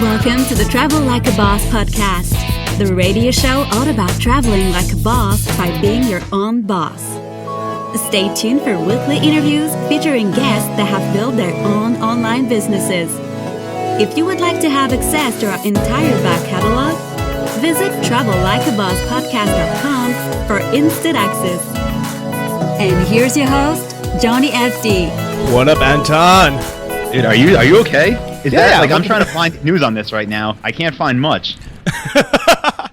Welcome to the Travel Like a Boss podcast, the radio show all about traveling like a boss by being your own boss. Stay tuned for weekly interviews featuring guests that have built their own online businesses. If you would like to have access to our entire back catalog, visit travellikeabosspodcast.com for instant access. And here's your host, Johnny FD. What up, Anton? Dude, are you okay? I'm trying to find news on this right now. I can't find much. I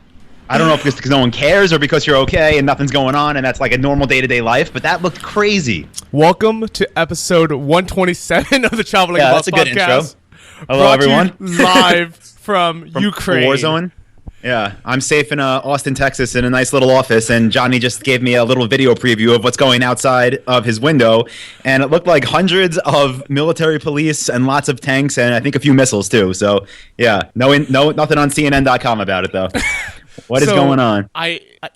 don't know if it's because no one cares or because you're okay and nothing's going on and that's like a normal day-to-day life, but that looked crazy. Welcome to episode 127 of the Travel Like a Boss podcast. That's a good intro. Hello, everyone. Live from Ukraine. War zone. Yeah, I'm safe in Austin, Texas, in a nice little office, and Johnny just gave me a little video preview of what's going outside of his window, and it looked like hundreds of military police and lots of tanks and I think a few missiles too. So yeah, nothing on CNN.com about it though. What is going on?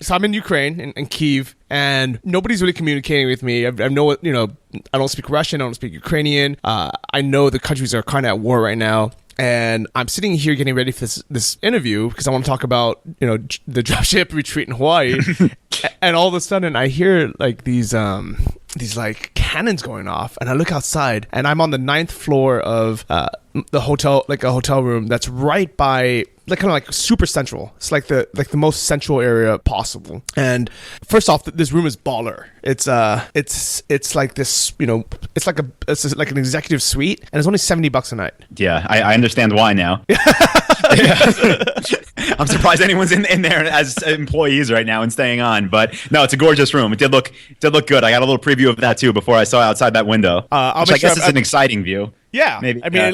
So I'm in Ukraine, in Kyiv, and nobody's really communicating with me. I don't speak Russian, I don't speak Ukrainian. I know the countries are kind of at war right now. And I'm sitting here getting ready for this interview because I want to talk about, the Dropship Retreat in Hawaii. And all of a sudden I hear like these like cannons going off, and I look outside and I'm on the 9th floor of the hotel, like a hotel room that's right by like kind of like super central. It's like the most central area possible. And first off, this room is baller. It's like this, it's like an executive suite, and it's only $70 a night. Yeah, I understand why now. I'm surprised anyone's in there as employees right now and staying on, but no, it's a gorgeous room. It did look good. I got a little preview of that too before I saw outside that window. Which I guess is an exciting view. Yeah, maybe. I mean,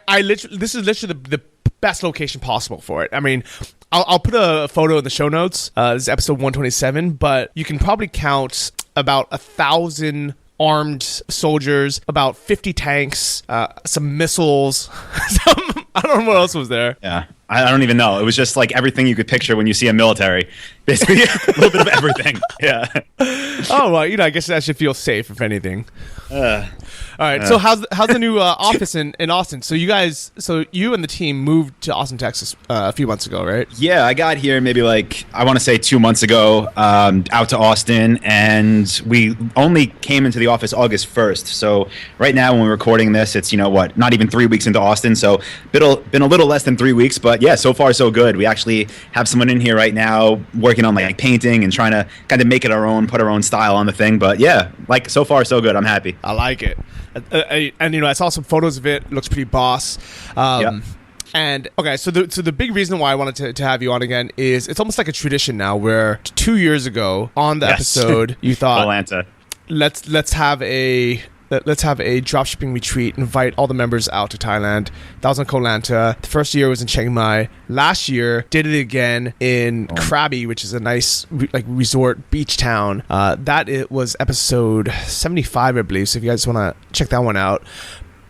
I literally, this is literally the best location possible for it. I mean, I'll put a photo in the show notes. This is episode 127, but you can probably count about 1,000 armed soldiers, about 50 tanks, some missiles. I don't know what else was there. Yeah, I don't even know. It was just like everything you could picture when you see a military. Basically, a little bit of everything. Yeah. Oh, well, I guess that should feel safe, if anything. All right. So how's the new office in Austin? So you and the team moved to Austin, Texas a few months ago, right? Yeah, I got here maybe I want to say 2 months ago, out to Austin, and we only came into the office August 1st. So right now when we're recording this, it's, not even 3 weeks into Austin. So been a little less than 3 weeks, but yeah, so far so good. We actually have someone in here right now working on like painting and trying to kind of make it our own, put our own style on the thing. But yeah, so far so good. I'm happy. I like it. And I saw some photos of it. Looks pretty boss. Yep. And okay, so the big reason why I wanted to have you on again is it's almost like a tradition now where 2 years ago on the episode you thought Atlanta. Let's have a dropshipping retreat, invite all the members out to Thailand. That was in Koh Lanta. The first year was in Chiang Mai. Last year, did it again in Krabi, which is a nice resort beach town. It was episode 75, I believe. So if you guys want to check that one out.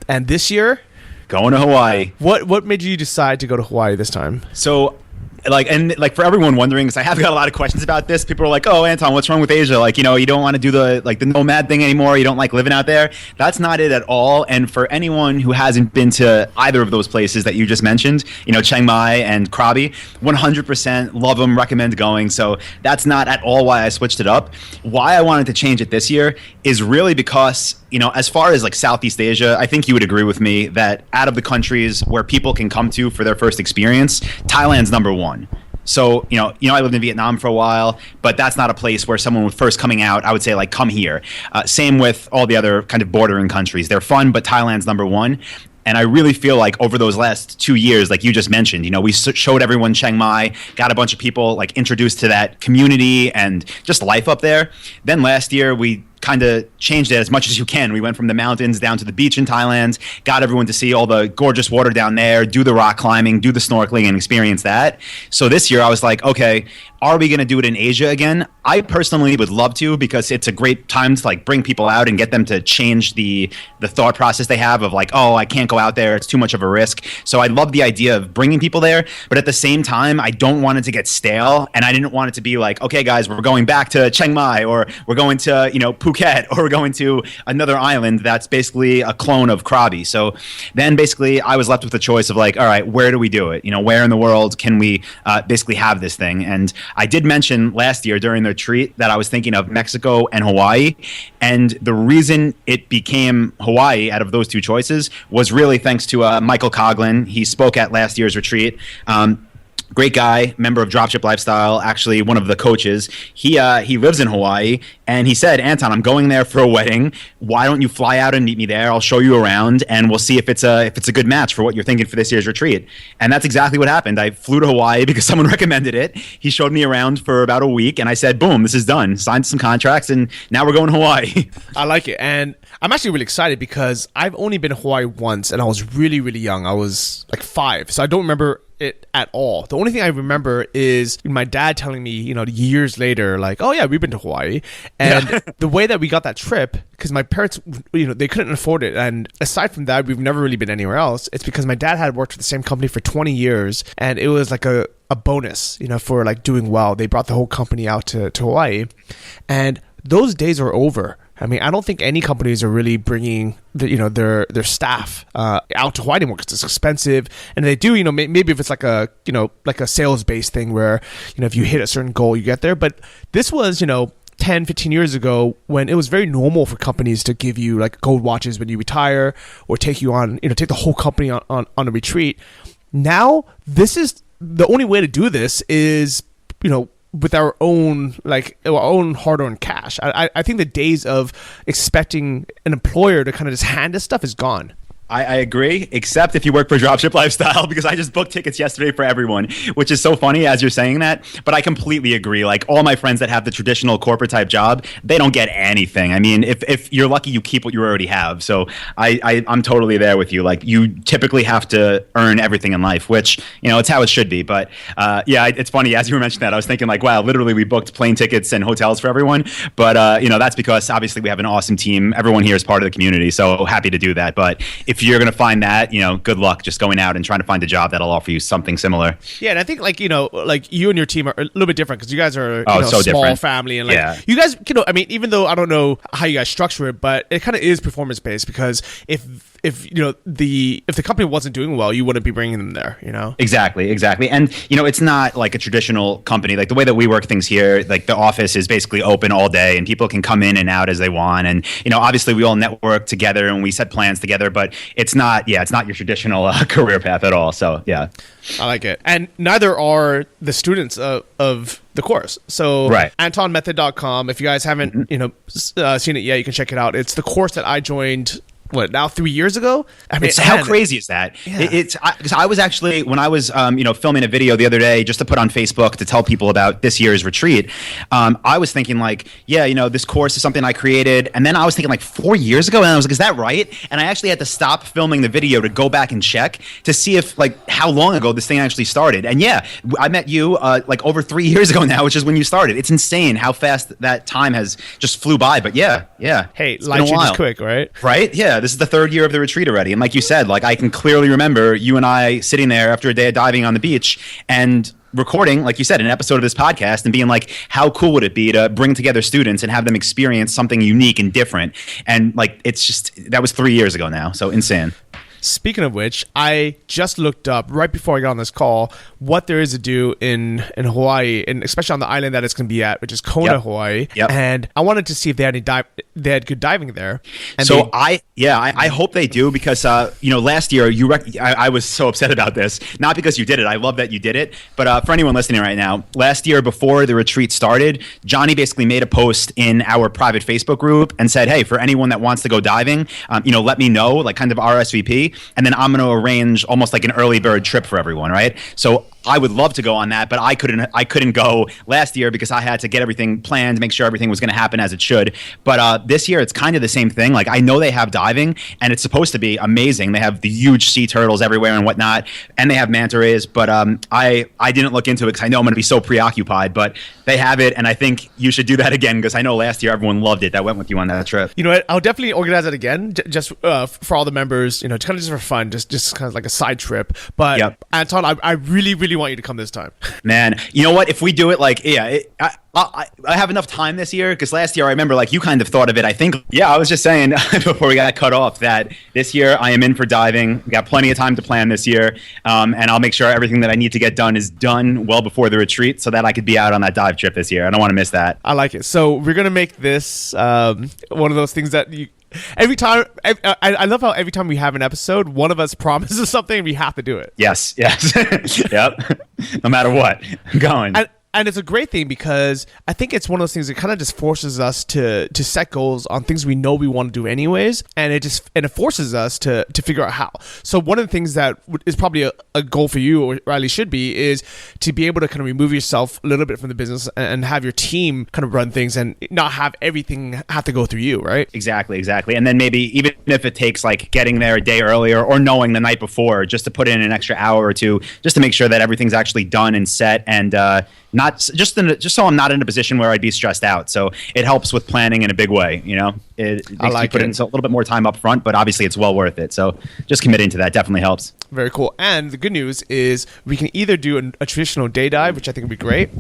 And this year, going to Hawaii. What made you decide to go to Hawaii this time? So, for everyone wondering, because I have got a lot of questions about this. People are like, "Oh, Anton, what's wrong with Asia? You don't want to do the nomad thing anymore. You don't like living out there." That's not it at all. And for anyone who hasn't been to either of those places that you just mentioned, Chiang Mai and Krabi, 100% love them, recommend going. So that's not at all why I switched it up. Why I wanted to change it this year is really because, as far as Southeast Asia, I think you would agree with me that out of the countries where people can come to for their first experience, Thailand's number one. So, I lived in Vietnam for a while, but that's not a place where someone first coming out, I would say come here. Same with all the other kind of bordering countries. They're fun, but Thailand's number one. And I really feel like over those last 2 years, like you just mentioned, we showed everyone Chiang Mai, got a bunch of people introduced to that community and just life up there. Then last year we kind of changed it as much as you can. We went from the mountains down to the beach in Thailand, got everyone to see all the gorgeous water down there, do the rock climbing, do the snorkeling, and experience that. So this year I was like, okay, are we going to do it in Asia again? I personally would love to, because it's a great time to bring people out and get them to change the thought process they have of oh, I can't go out there, it's too much of a risk. So I love the idea of bringing people there, but at the same time, I don't want it to get stale, and I didn't want it to be okay, guys, we're going back to Chiang Mai, or we're going to Phuket Phuket or we're going to another island that's basically a clone of Krabi. So then basically I was left with the choice of like, all right, where do we do it? Where in the world can we basically have this thing? And I did mention last year during the retreat that I was thinking of Mexico and Hawaii. And the reason it became Hawaii out of those two choices was really thanks to Michael Coughlin. He spoke at last year's retreat. Great guy, member of Dropship Lifestyle, actually one of the coaches. He lives in Hawaii, and he said, Anton, I'm going there for a wedding. Why don't you fly out and meet me there? I'll show you around, and we'll see if it's a good match for what you're thinking for this year's retreat. And that's exactly what happened. I flew to Hawaii because someone recommended it. He showed me around for about a week, and I said, boom, this is done. Signed some contracts, and now we're going to Hawaii. I like it. And I'm actually really excited because I've only been to Hawaii once, and I was really, really young. I was like 5, so I don't remember it at all. The only thing I remember is my dad telling me, years later, like, oh yeah, we've been to Hawaii. And the way that we got that trip, because my parents, they couldn't afford it. And aside from that, we've never really been anywhere else. It's because my dad had worked for the same company for 20 years. And it was like a bonus, for like doing well. They brought the whole company out to Hawaii. And those days are over. I mean, I don't think any companies are really bringing their staff out to Hawaii anymore because it's expensive. And they do, maybe if it's like a sales based thing where if you hit a certain goal, you get there. But this was 10, 15 years ago when it was very normal for companies to give you like gold watches when you retire or take you on take the whole company on a retreat. Now this is the only way to do this is with our own hard-earned cash. I think the days of expecting an employer to kind of just hand us stuff is gone. I agree, except if you work for Dropship Lifestyle, because I just booked tickets yesterday for everyone, which is so funny as you're saying that. But I completely agree. Like all my friends that have the traditional corporate type job, they don't get anything. I mean, if you're lucky, you keep what you already have. So I'm totally there with you. Like you typically have to earn everything in life, which, it's how it should be. But it's funny. As you were mentioning that, I was thinking like, wow, literally we booked plane tickets and hotels for everyone. But, that's because obviously we have an awesome team. Everyone here is part of the community. So happy to do that. But if you're going to find that, good luck just going out and trying to find a job that'll offer you something similar. Yeah, and I think like you and your team are a little bit different because you guys are so a small different family, and you guys, I mean, even though I don't know how you guys structure it, but it kind of is performance based because if the company wasn't doing well, you wouldn't be bringing them there, Exactly. And it's not like a traditional company. Like the way that we work things here, like the office is basically open all day and people can come in and out as they want. And obviously we all network together and we set plans together, but it's not your traditional career path at all. So yeah, I like it. And neither are the students of the course. So right. AntonMethod.com. If you guys haven't seen it yet, you can check it out. It's the course that I joined. What, now 3 years ago? I mean, how crazy is that? Yeah. Because I was actually, when I was filming a video the other day just to put on Facebook to tell people about this year's retreat, I was thinking like, this course is something I created. And then I was thinking like 4 years ago, and I was like, is that right? And I actually had to stop filming the video to go back and check to see if like how long ago this thing actually started. And yeah, I met you like over 3 years ago now, which is when you started. It's insane how fast that time has just flew by. But yeah. Hey, life changes quick, right? Right? Yeah. This is the 3rd year of the retreat already. And like you said, like I can clearly remember you and I sitting there after a day of diving on the beach and recording, like you said, an episode of this podcast and being like, how cool would it be to bring together students and have them experience something unique and different? And like, it's just, that was 3 years ago now. So insane. Speaking of which, I just looked up right before I got on this call what there is to do in Hawaii, and especially on the island that it's going to be at, which is Kona, Hawaii. Yep. And I wanted to see if they had good diving there. And so I hope they do because last year I was so upset about this, not because you did it. I love that you did it, but for anyone listening right now, last year before the retreat started, Johnny basically made a post in our private Facebook group and said, hey, for anyone that wants to go diving, let me know, like kind of RSVP. And then I'm going to arrange almost like an early bird trip for everyone, right? So I would love to go on that, but I couldn't go last year because I had to get everything planned, make sure everything was going to happen as it should. But this year, it's kind of the same thing. Like I know they have diving, and it's supposed to be amazing. They have the huge sea turtles everywhere and whatnot, and they have manta rays. But I didn't look into it because I know I'm going to be so preoccupied. But they have it, and I think you should do that again because I know last year everyone loved it that went with you on that trip. You know what? I'll definitely organize it again, just for all the members. Kind of just for fun, just kind of like a side trip. But Anton, I really really want you to come this time. Man, you know what? If we do it I have enough time this year because last year I remember you kind of thought of it. I think, I was just saying before we got cut off that this year I am in for diving. We got plenty of time to plan this year, and I'll make sure everything that I need to get done is done well before the retreat so that I could be out on that dive trip this year. I don't want to miss that. I like it. So we're gonna make this one of those things that you. Every time, I love how every time we have an episode, one of us promises something and we have to do it. Yes. Yep. No matter what. I'm going. And it's a great thing because I think it's one of those things that kind of just forces us to set goals on things we know we want to do anyways, and it forces us to figure out how. So one of the things that is probably a goal for you, or at least should be, is to be able to kind of remove yourself a little bit from the business and have your team kind of run things and not have everything have to go through you, right? Exactly. And then maybe even if it takes getting there a day earlier or knowing the night before, just to put in an extra hour or two, just to make sure that everything's actually done and set and not just so I'm not in a position where I'd be stressed out. So it helps with planning in a big way. It makes you put in a little bit more time up front, but obviously it's well worth it. So just committing to that definitely helps. Very cool. And the good news is we can either do a traditional day dive, which I think would be great,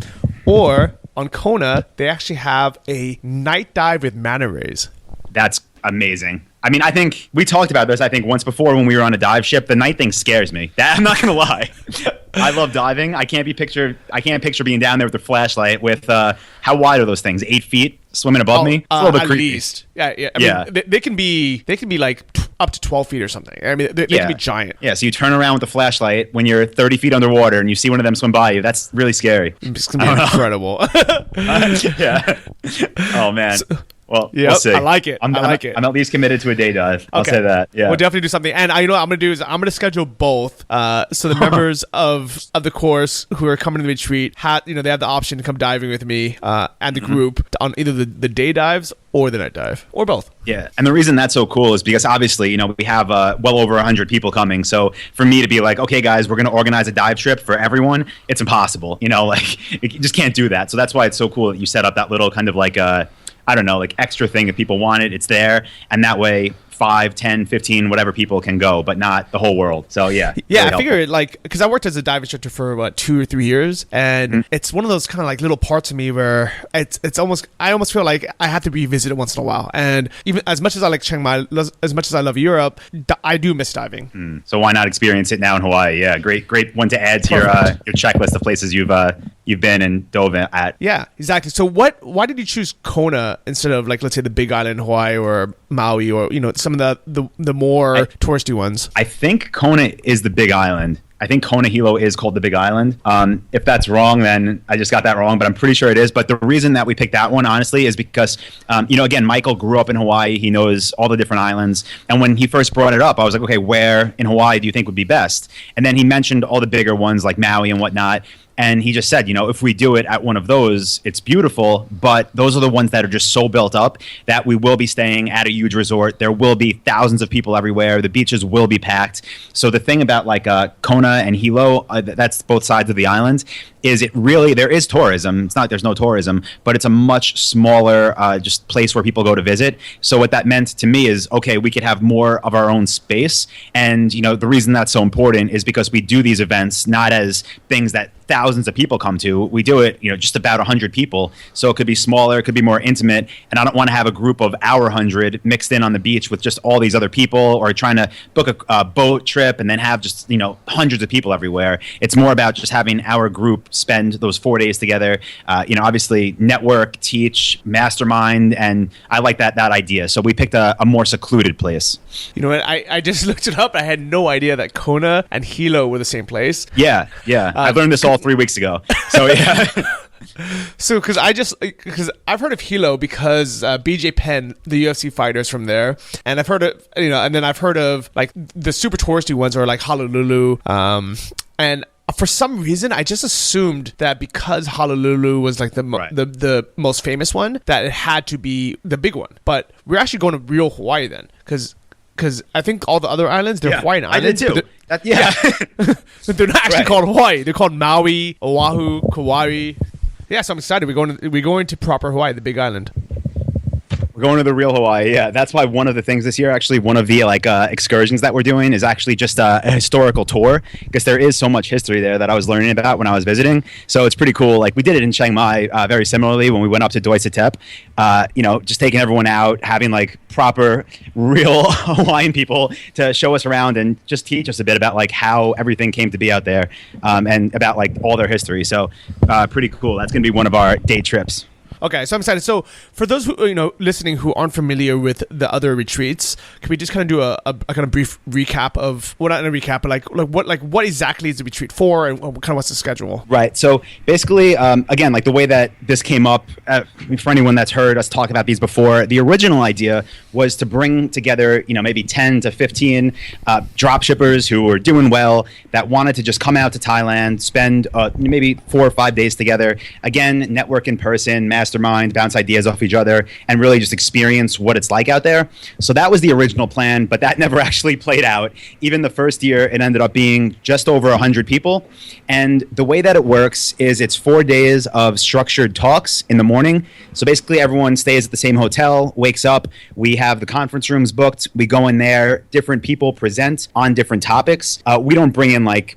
or on Kona they actually have a night dive with manta rays. That's amazing. I mean, I think we talked about this, once before when we were on a dive ship. The night thing scares me. I'm not going to lie. I love diving. I can't picture being down there with a flashlight with, how wide are those things? 8 feet swimming above me? It's a little bit creepy. Least. Yeah. I mean, they can be up to 12 feet or something. I mean, they can be giant. Yeah, so you turn around with the flashlight when you're 30 feet underwater and you see one of them swim by you. That's really scary. It's going to be incredible. Yeah. Oh, man. Well, yep, we'll see. I like it. I'm at least committed to a day dive. I'll say that. Yeah, we'll definitely do something. And you know what I'm going to do is I'm going to schedule both. So the members of the course who are coming to the retreat, they have the option to come diving with me and the group on either the day dives or the night dive or both. Yeah, and the reason that's so cool is because obviously, we have well over 100 people coming. So for me to be like, okay, guys, we're going to organize a dive trip for everyone, it's impossible. You just can't do that. So that's why it's so cool that you set up that little kind of extra thing. If people want it, it's there. And that way 5, 10, 15, whatever people can go, but not the whole world. So yeah. Yeah, I figured because I worked as a dive instructor for 2 or 3 years, and it's one of those kind of little parts of me where it's almost, I almost feel like I have to revisit it once in a while. And even as much as I like Chiang Mai, as much as I love Europe, I do miss diving. So why not experience it now in Hawaii? Yeah, great one to add to your checklist of places you've been and dove at. Yeah, exactly. So why did you choose Kona instead of let's say the Big Island, Hawaii, or Maui, or some of the more touristy ones? I think Kona is the Big Island. I think Kona Hilo is called the Big Island. If that's wrong, then I just got that wrong, but I'm pretty sure it is. But the reason that we picked that one, honestly, is because, again, Michael grew up in Hawaii. He knows all the different islands. And when he first brought it up, I was like, okay, where in Hawaii do you think would be best? And then he mentioned all the bigger ones like Maui and whatnot. And he just said, if we do it at one of those, it's beautiful, but those are the ones that are just so built up that we will be staying at a huge resort. There will be thousands of people everywhere. The beaches will be packed. So the thing about Kona and Hilo, that's both sides of the island, is there is tourism. It's not there's no tourism, but it's a much smaller just place where people go to visit. So what that meant to me is, okay, we could have more of our own space. And, the reason that's so important is because we do these events not as things that thousands of people come to. We do it, just about 100 people. So it could be smaller, it could be more intimate. And I don't want to have a group of our 100 mixed in on the beach with just all these other people, or trying to book a boat trip and then have just, hundreds of people everywhere. It's more about just having our group spend those 4 days together, obviously network, teach, mastermind. And I like that idea. So we picked a more secluded place. You know what? I just looked it up. I had no idea that Kona and Hilo were the same place. Yeah. I learned this all 3 weeks ago. So yeah. So because I've heard of Hilo because BJ Penn, the UFC fighter, is from there, and I've heard of and then I've heard of the super touristy ones are like Honolulu, and for some reason I just assumed that because Honolulu was the most famous one, that it had to be the big one. But we're actually going to real Hawaii then, because I think all the other islands, they're Hawaiian islands. I did too. They're not actually called Hawaii. They're called Maui, Oahu, Kauai. Yeah, so I'm excited. We're going to proper Hawaii, the Big Island. We're going to the real Hawaii. Yeah, that's why one of the things this year, actually, one of the excursions that we're doing is actually just a historical tour, because there is so much history there that I was learning about when I was visiting. So it's pretty cool. Like we did it in Chiang Mai very similarly when we went up to Doi Satep. Just taking everyone out, having like proper, real Hawaiian people to show us around and just teach us a bit about like how everything came to be out there, and about like all their history. So pretty cool. That's going to be one of our day trips. Okay, so I'm excited. So for those who listening who aren't familiar with the other retreats, can we just kind of do a kind of brief recap of, well, not a recap, but what exactly is the retreat for, and kind of what's the schedule? Right. So basically, again, like the way that this came up, for anyone that's heard us talk about these before, the original idea was to bring together, maybe 10 to 15 dropshippers who were doing well, that wanted to just come out to Thailand, spend maybe 4 or 5 days together, again, network in person, mastermind, bounce ideas off each other, and really just experience what it's like out there. So that was the original plan, but that never actually played out. Even the first year, it ended up being just over 100 people. And the way that it works is it's 4 days of structured talks in the morning. So basically everyone stays at the same hotel, wakes up, we have the conference rooms booked, we go in there, different people present on different topics. We don't bring in like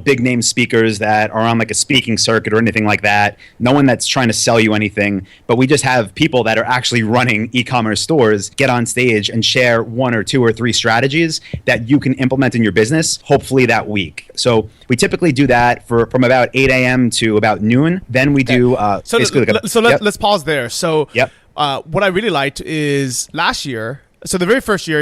big name speakers that are on like a speaking circuit or anything like that. No one that's trying to sell you anything, but we just have people that are actually running e-commerce stores get on stage and share 1 or 2 or 3 strategies that you can implement in your business, hopefully that week. So we typically do that from about 8 a.m. to about noon. Then we do let's pause there. So yep. What I really liked is last year. So the very first year,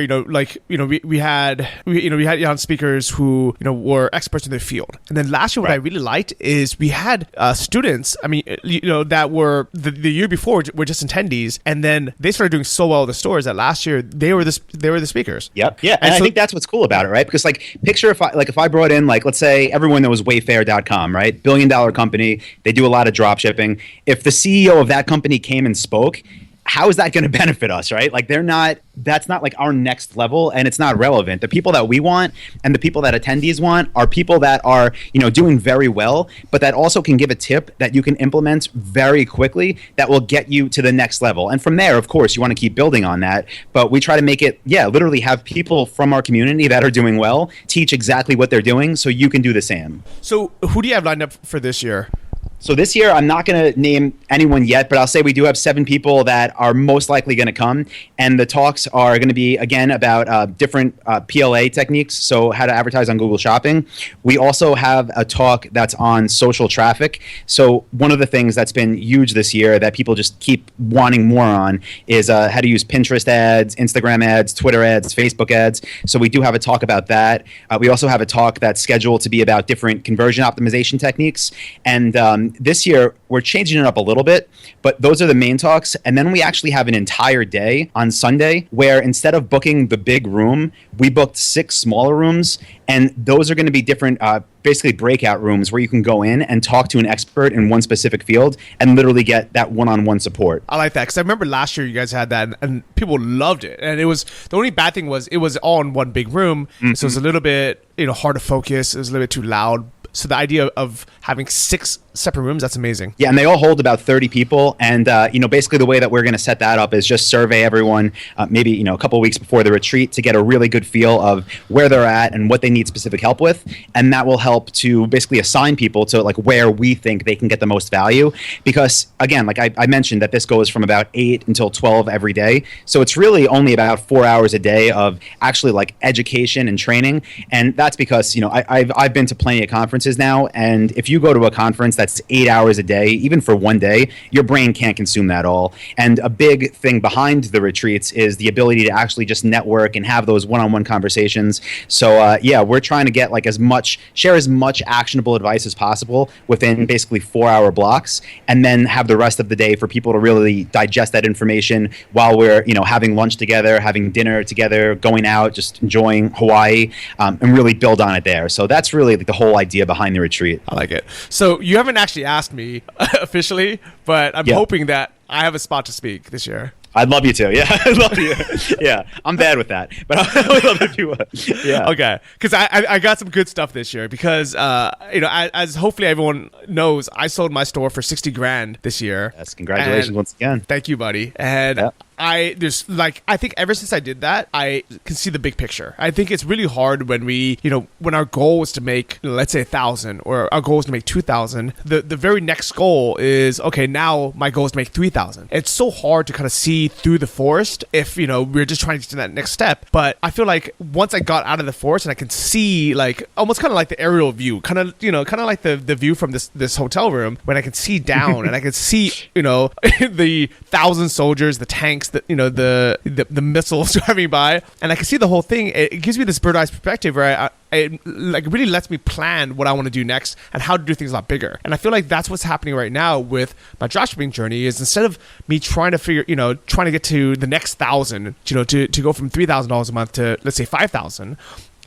we had young speakers who, were experts in their field. And then last year, what I really liked is we had students, that were the year before were just attendees. And then they started doing so well at the stores that last year they were the speakers. Yep. Yeah. And I think that's what's cool about it, right? Because picture if I brought in, let's say everyone knows Wayfair.com, right? $1 billion company. They do a lot of drop shipping. If the CEO of that company came and spoke, how is that going to benefit us, right? That's not like our next level, and it's not relevant. The people that we want and the people that attendees want are people that are, doing very well, but that also can give a tip that you can implement very quickly that will get you to the next level. And from there, of course, you want to keep building on that. But we try to make it, literally have people from our community that are doing well teach exactly what they're doing so you can do the same. So who do you have lined up for this year? So this year, I'm not going to name anyone yet, but I'll say we do have 7 people that are most likely going to come. And the talks are going to be, again, about different PLA techniques, so how to advertise on Google Shopping. We also have a talk that's on social traffic. So one of the things that's been huge this year that people just keep wanting more on is how to use Pinterest ads, Instagram ads, Twitter ads, Facebook ads. So we do have a talk about that. We also have a talk that's scheduled to be about different conversion optimization techniques. And this year, we're changing it up a little bit, but those are the main talks. And then we actually have an entire day on Sunday where instead of booking the big room, we booked 6 smaller rooms. And those are going to be different, basically breakout rooms where you can go in and talk to an expert in one specific field and literally get that one-on-one support. I like that because I remember last year you guys had that and people loved it. And it was, the only bad thing was it was all in one big room. Mm-hmm. So it was a little bit, hard to focus. It was a little bit too loud. So the idea of having 6 separate rooms, that's amazing. Yeah, and they all hold about 30 people. And, basically the way that we're going to set that up is just survey everyone maybe, a couple of weeks before the retreat to get a really good feel of where they're at and what they need specific help with. And that will help to basically assign people to where we think they can get the most value. Because, again, I mentioned that this goes from about 8 until 12 every day. So it's really only about 4 hours a day of actually education and training. And that's because, I've been to plenty of conferences now, and if you go to a conference that's 8 hours a day, even for one day, your brain can't consume that all. And a big thing behind the retreats is the ability to actually just network and have those one-on-one conversations. So we're trying to get share as much actionable advice as possible within basically 4-hour blocks, and then have the rest of the day for people to really digest that information while we're having lunch together, having dinner together, going out, just enjoying Hawaii, and really build on it there. So that's really the whole idea behind the retreat. I like it. So you haven't actually asked me officially, but I'm hoping that I have a spot to speak this year. I'd love you to. Yeah, I'd love you. Yeah, I'm bad with that, but I would love if you would. Yeah. Okay, because I got some good stuff this year because as hopefully everyone knows, I sold my store for $60,000 this year. Yes, congratulations once again. Thank you, buddy. And I think ever since I did that, I can see the big picture. I think it's really hard when when our goal was to make, let's say 1,000, or our goal is to make 2,000. The very next goal is, okay, now my goal is to make 3,000. It's so hard to kind of see through the forest if, we're just trying to get to that next step. But I feel like once I got out of the forest and I can see almost kind of like the aerial view, kind of like the view from this hotel room, when I can see down and I can see, the 1,000 soldiers, the tanks, the missiles driving by, and I can see the whole thing. It gives me this bird's eye perspective where it really lets me plan what I want to do next and how to do things a lot bigger. And I feel like that's what's happening right now with my dropshipping journey, is instead of me trying to get to the next 1,000, to go from $3,000 a month to, let's say, 5,000.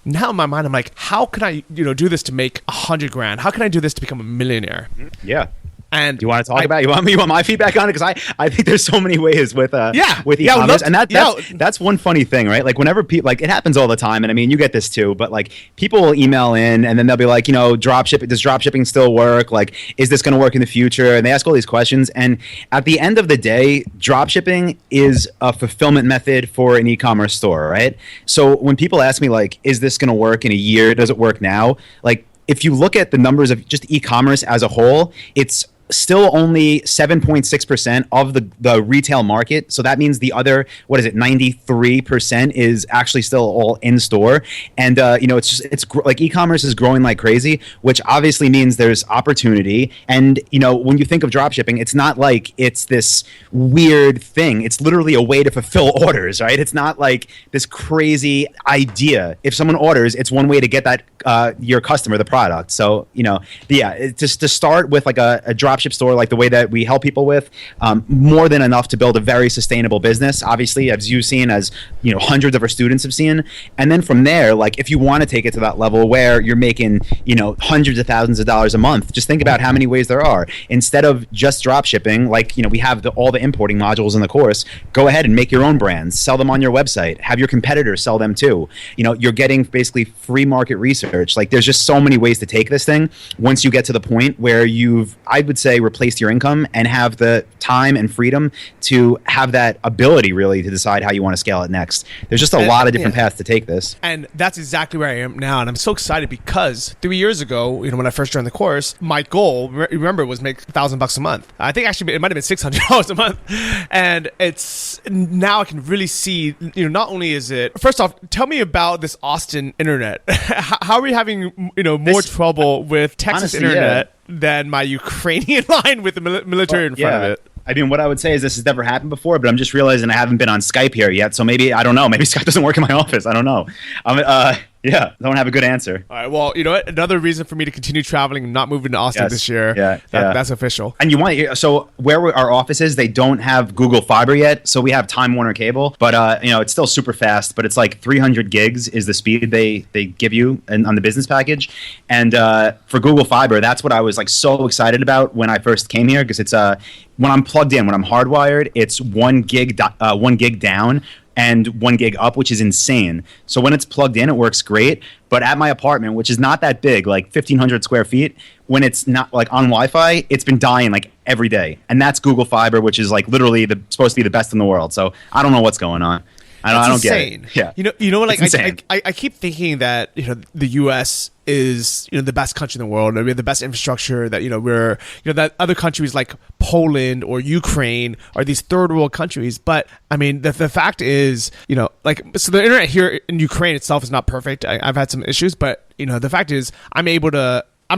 Now in my mind, I'm like, how can I, do this to make $100,000? How can I do this to become a millionaire? Yeah. And do you want to talk about? You want my feedback on it? Because I think there's so many ways with e-commerce, and that's one funny thing, right? Like whenever people, like, it happens all the time, and I mean you get this too, but like people will email in and then they'll be like, does dropshipping still work? Like, is this going to work in the future? And they ask all these questions, and at the end of the day, dropshipping is a fulfillment method for an e-commerce store, right? So when people ask me like, is this going to work in a year? Does it work now? Like, if you look at the numbers of just e-commerce as a whole, it's still only 7.6% of the retail market. So that means the other, 93% is actually still all in store. And it's like e-commerce is growing like crazy, which obviously means there's opportunity. And when you think of dropshipping, it's not like it's this weird thing. It's literally a way to fulfill orders, right? It's not like this crazy idea. If someone orders, it's one way to get that your customer the product. So just to start with like a dropship store, like the way that we help people with, more than enough to build a very sustainable business, obviously, as you've seen, as hundreds of our students have seen. And then from there, like if you want to take it to that level where you're making hundreds of thousands of dollars a month, just think about how many ways there are. Instead of just drop shipping, like we have all the importing modules in the course, go ahead and make your own brands, sell them on your website, have your competitors sell them too. You're getting basically free market research. Like there's just so many ways to take this thing once you get to the point where you've, I would say, replaced your income and have the time and freedom to have that ability really to decide how you want to scale it next. There's just a lot of different paths to take this. And that's exactly where I am now. And I'm so excited because 3 years ago, when I first joined the course, my goal, remember, was make $1,000 a month. I think actually it might have been $600 a month. And it's now I can really see, not only is it, first off, tell me about this Austin internet. How are we having, more trouble with Texas honestly, internet than my Ukrainian line with the military in front of it? I mean, what I would say is this has never happened before, but I'm just realizing I haven't been on Skype here yet. So maybe, I don't know, maybe Skype doesn't work in my office. I don't know. Don't have a good answer. All right, well, you know what? Another reason for me to continue traveling and not moving to Austin this year. That's official. And so where our office is, they don't have Google Fiber yet. So we have Time Warner cable, but it's still super fast, but it's like 300 gigs is the speed they give you on the business package. And for Google Fiber, that's what I was like so excited about when I first came here, because it's when I'm plugged in, when I'm hardwired, it's 1 gig down and 1 gig up, which is insane. So when it's plugged in, it works great. But at my apartment, which is not that big, like 1,500 square feet, when it's not like on Wi-Fi, it's been dying like every day. And that's Google Fiber, which is like literally supposed to be the best in the world. So I don't know what's going on. I don't get it. Yeah. Like I keep thinking that the U.S. is the best country in the world. We have the best infrastructure. That we're that other countries like Poland or Ukraine are these third world countries. But I mean the fact is so the internet here in Ukraine itself is not perfect. I've had some issues, but the fact is I'm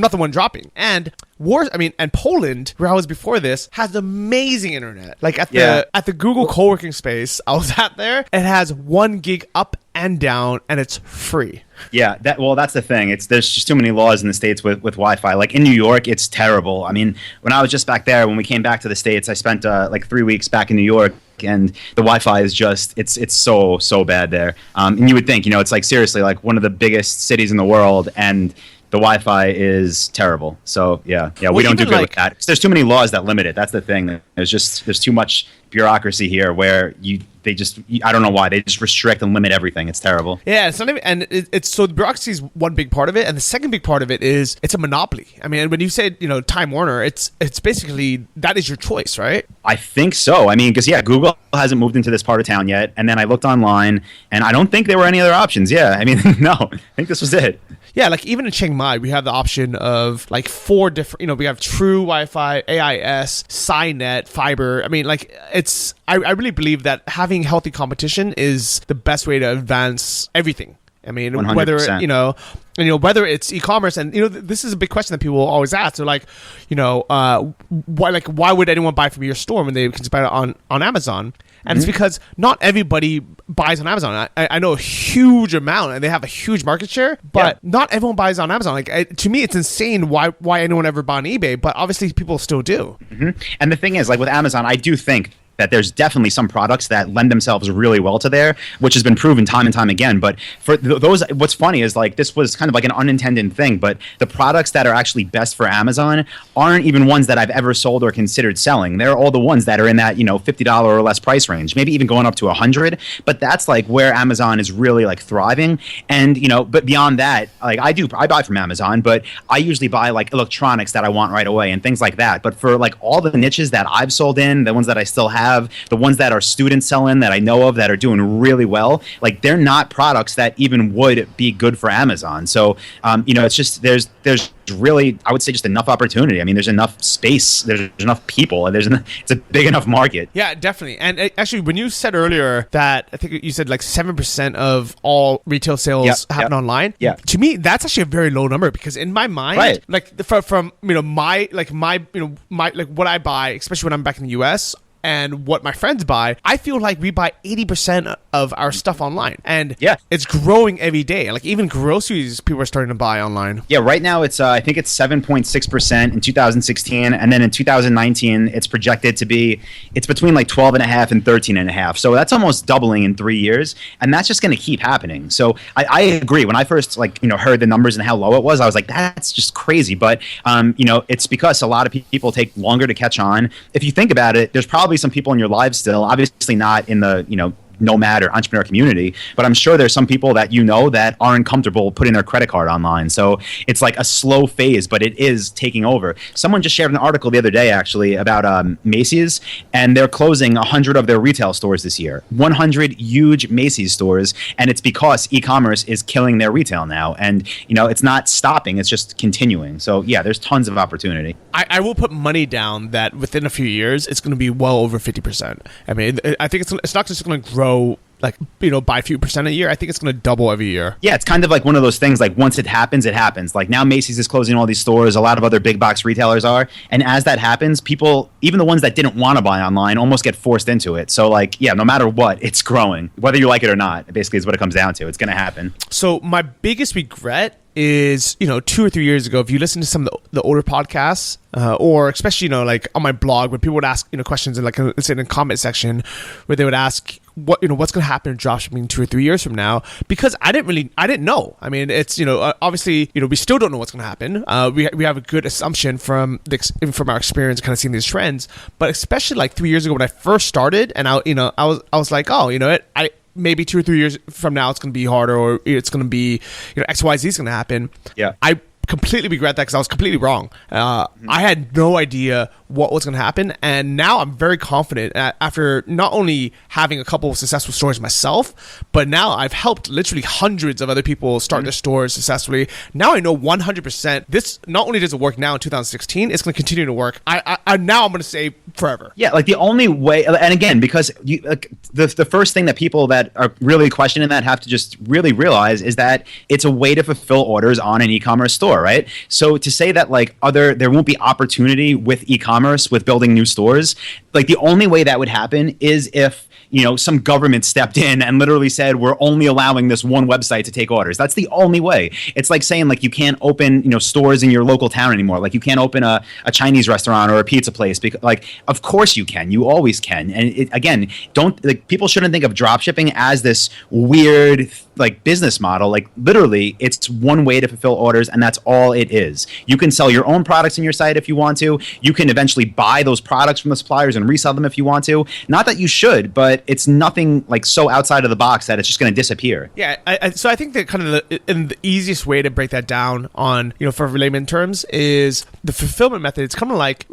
not the one dropping. And Poland, where I was before this, has amazing internet. Like at the Google co-working space I was at there, it has 1 gig up and down, and it's free. Yeah, that's the thing. There's just too many laws in the States with Wi-Fi. Like in New York, it's terrible. I mean, when I was just back there, when we came back to the States, I spent like 3 weeks back in New York, and the Wi-Fi is just it's so bad there. And you would think, it's like seriously like one of the biggest cities in the world, and the Wi-Fi is terrible. So we don't do good with that. There's too many laws that limit it. That's the thing. There's too much bureaucracy here where I don't know why they just restrict and limit everything. It's terrible. Yeah, it's not even, and it's so the bureaucracy is one big part of it, and the second big part of it is it's a monopoly. I mean, when you say Time Warner, it's basically that is your choice, right? I think so. I mean, because Google hasn't moved into this part of town yet, and then I looked online, and I don't think there were any other options. Yeah, I mean, no, I think this was it. Yeah, like even in Chiang Mai, we have the option of like 4 different, we have True Wi-Fi, AIS, Skynet, Fiber. I mean, like I really believe that having healthy competition is the best way to advance everything. I mean, 100%. whether whether it's e-commerce, and this is a big question that people always ask. They're like, why would anyone buy from your store when they can just buy it on Amazon? And it's because not everybody buys on Amazon. I know a huge amount, and they have a huge market share, but not everyone buys on Amazon. Like to me, it's insane why anyone ever buy on eBay, but obviously people still do. And the thing is, like with Amazon, I do think that there's definitely some products that lend themselves really well to there, which has been proven time and time again. But for those, what's funny is like this was kind of like an unintended thing, but the products that are actually best for Amazon aren't even ones that I've ever sold or considered selling. They're all the ones that are in that, $50 or less price range, maybe even going up to $100. But that's like where Amazon is really like thriving. And, but beyond that, like I buy from Amazon, but I usually buy like electronics that I want right away and things like that. But for like all the niches that I've sold in, the ones that I still have, the ones that our students sell in that I know of that are doing really well, like they're not products that even would be good for Amazon. So, it's just there's really, I would say, just enough opportunity. I mean, there's enough space, there's enough people, and it's a big enough market. Yeah, definitely. And actually, when you said earlier that I think you said like 7% of all retail sales happen online. Yeah. To me, that's actually a very low number because in my mind, like from my what I buy, especially when I'm back in the US, and what my friends buy, I feel like we buy 80% of our stuff online. And it's growing every day. Like even groceries, people are starting to buy online. Yeah, right now it's I think it's 7.6% in 2016. And then in 2019, it's projected to be, it's between like 12.5 and 13.5. So that's almost doubling in 3 years. And that's just going to keep happening. So I agree. When I first heard the numbers and how low it was, I was like, that's just crazy. But, it's because a lot of people take longer to catch on. If you think about it, there's probably some people in your lives still, obviously not in the nomad or entrepreneur community, but I'm sure there's some people that that aren't comfortable putting their credit card online. So it's like a slow phase, but it is taking over. Someone just shared an article the other day actually about Macy's, and they're closing 100 of their retail stores this year. 100 huge Macy's stores, and it's because e-commerce is killing their retail now, and it's not stopping, it's just continuing. So yeah, there's tons of opportunity. I will put money down that within a few years it's going to be well over 50%. I mean, I think it's not just going to grow by a few percent a year. I think it's going to double every year. Yeah, it's kind of like one of those things, like once it happens, it happens. Like now Macy's is closing all these stores, a lot of other big box retailers are, and as that happens, people, even the ones that didn't want to buy online, almost get forced into it. So no matter what, it's growing, whether you like it or not, basically is what it comes down to. It's going to happen. So my biggest regret is 2 or 3 years ago, if you listen to some of the older podcasts, or especially like on my blog, when people would ask questions in like let's say in the comment section, where they would ask what's going to happen in dropshipping 2 or 3 years from now, because I didn't know. I mean, it's obviously we still don't know what's going to happen. We have a good assumption from our experience, kind of seeing these trends, but especially like 3 years ago when I first started, and I was like, oh, maybe 2 or 3 years from now it's going to be harder, or it's going to be XYZ is going to happen. Yeah, I completely regret that because I was completely wrong. I had no idea what was going to happen, and now I'm very confident after not only having a couple of successful stores myself, but now I've helped literally hundreds of other people start their stores successfully. Now I know 100% this not only does it work now in 2016, it's going to continue to work. I now I'm going to say forever. Yeah, like the only way, and again, because the first thing that people that are really questioning that have to just really realize is that it's a way to fulfill orders on an e-commerce store, right? So to say that there won't be opportunity with e-commerce, with building new stores, like the only way that would happen is if some government stepped in and literally said, we're only allowing this one website to take orders. That's the only way. It's like saying you can't open stores in your local town anymore. Like you can't open a Chinese restaurant or a pizza place, because of course you can. You always can. And again, people shouldn't think of dropshipping as this weird like business model, like literally it's one way to fulfill orders, and that's all it is. You can sell your own products in your site if you want to. You can eventually buy those products from the suppliers and resell them if you want to. Not that you should, but it's nothing like so outside of the box that it's just going to disappear. Yeah, so I think that kind of the easiest way to break that down on, for layman terms is the fulfillment method. It's kind of like,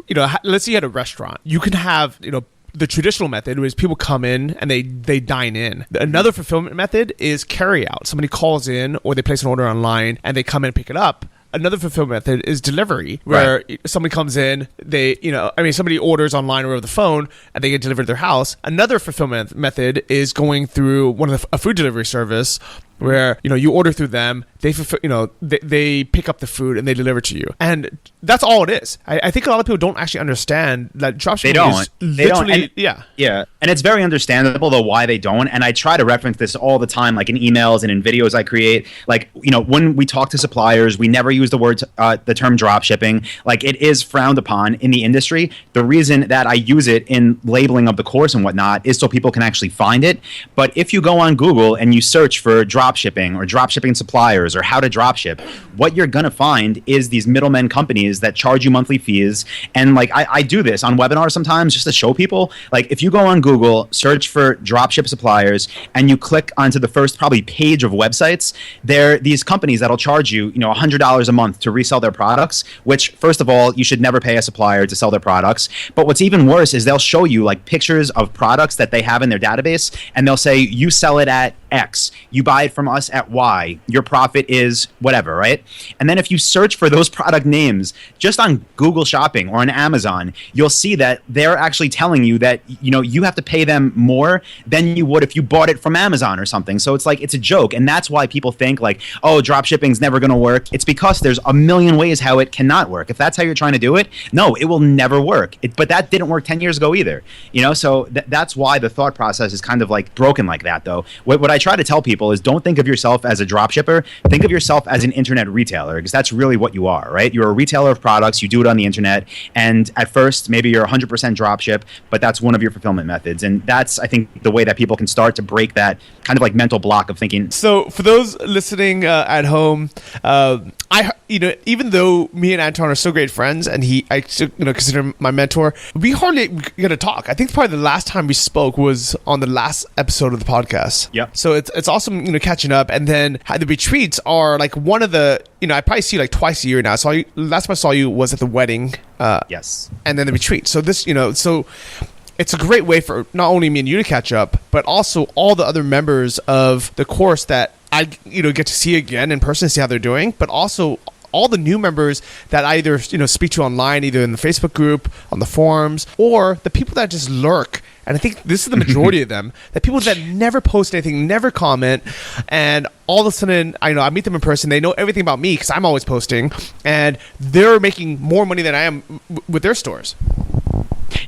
let's say you had a restaurant. You can have, the traditional method is people come in and they dine in. Another fulfillment method is carry out. Somebody calls in or they place an order online and they come in and pick it up. Another fulfillment method is delivery, where somebody comes in, somebody orders online or over the phone and they get delivered to their house. Another fulfillment method is going through a food delivery service where, you order through them, they pick up the food and they deliver to you. And that's all it is. I think a lot of people don't actually understand that dropshipping is literally, Yeah. And it's very understandable though why they don't. And I try to reference this all the time, like in emails and in videos I create. Like, when we talk to suppliers, we never use the term dropshipping. Like, it is frowned upon in the industry. The reason that I use it in labeling of the course and whatnot is so people can actually find it. But if you go on Google and you search for dropshipping or dropshipping suppliers or how to dropship, what you're going to find is these middlemen companies that charge you monthly fees. And like, I do this on webinars sometimes just to show people, like, if you go on Google, search for dropship suppliers, and you click onto the first probably page of websites, there are these companies that'll charge you, $100 a month to resell their products, which, first of all, you should never pay a supplier to sell their products. But what's even worse is they'll show you like pictures of products that they have in their database, and they'll say, you sell it at X, you buy it from us at Y, your profit is whatever, right? And then if you search for those product names just on Google Shopping or on Amazon, you'll see that they're actually telling you that, you have to pay them more than you would if you bought it from Amazon or something. So it's like, it's a joke. And that's why people think like, oh, dropshipping's never going to work. It's because there's a million ways how it cannot work. If that's how you're trying to do it, no, it will never work. But that didn't work 10 years ago either. So that's why the thought process is kind of like broken like that though. What I try to tell people is, don't think of yourself as a dropshipper. Think of yourself as an internet retailer, because that's really what you are, right? You're a retailer of products. You do it on the internet. And at first, maybe you're 100% dropship, but that's one of your fulfillment methods. And that's, I think, the way that people can start to break that kind of like mental block of thinking. So for those listening at home, even though me and Anton are so great friends, and I consider him my mentor, we hardly get to talk. I think probably the last time we spoke was on the last episode of the podcast. Yeah. So it's awesome, catching up. And then the retreats are like one of the, I probably see you like twice a year now. So last time I saw you was at the wedding. Yes. And then the retreat. So this, so it's a great way for not only me and you to catch up, but also all the other members of the course that I, get to see again in person, see how they're doing, but also all the new members that I either, speak to online, either in the Facebook group, on the forums, or the people that just lurk. And I think this is the majority of them, the people that never post anything, never comment, and all of a sudden, I meet them in person. They know everything about me because I'm always posting, and they're making more money than I am with their stores.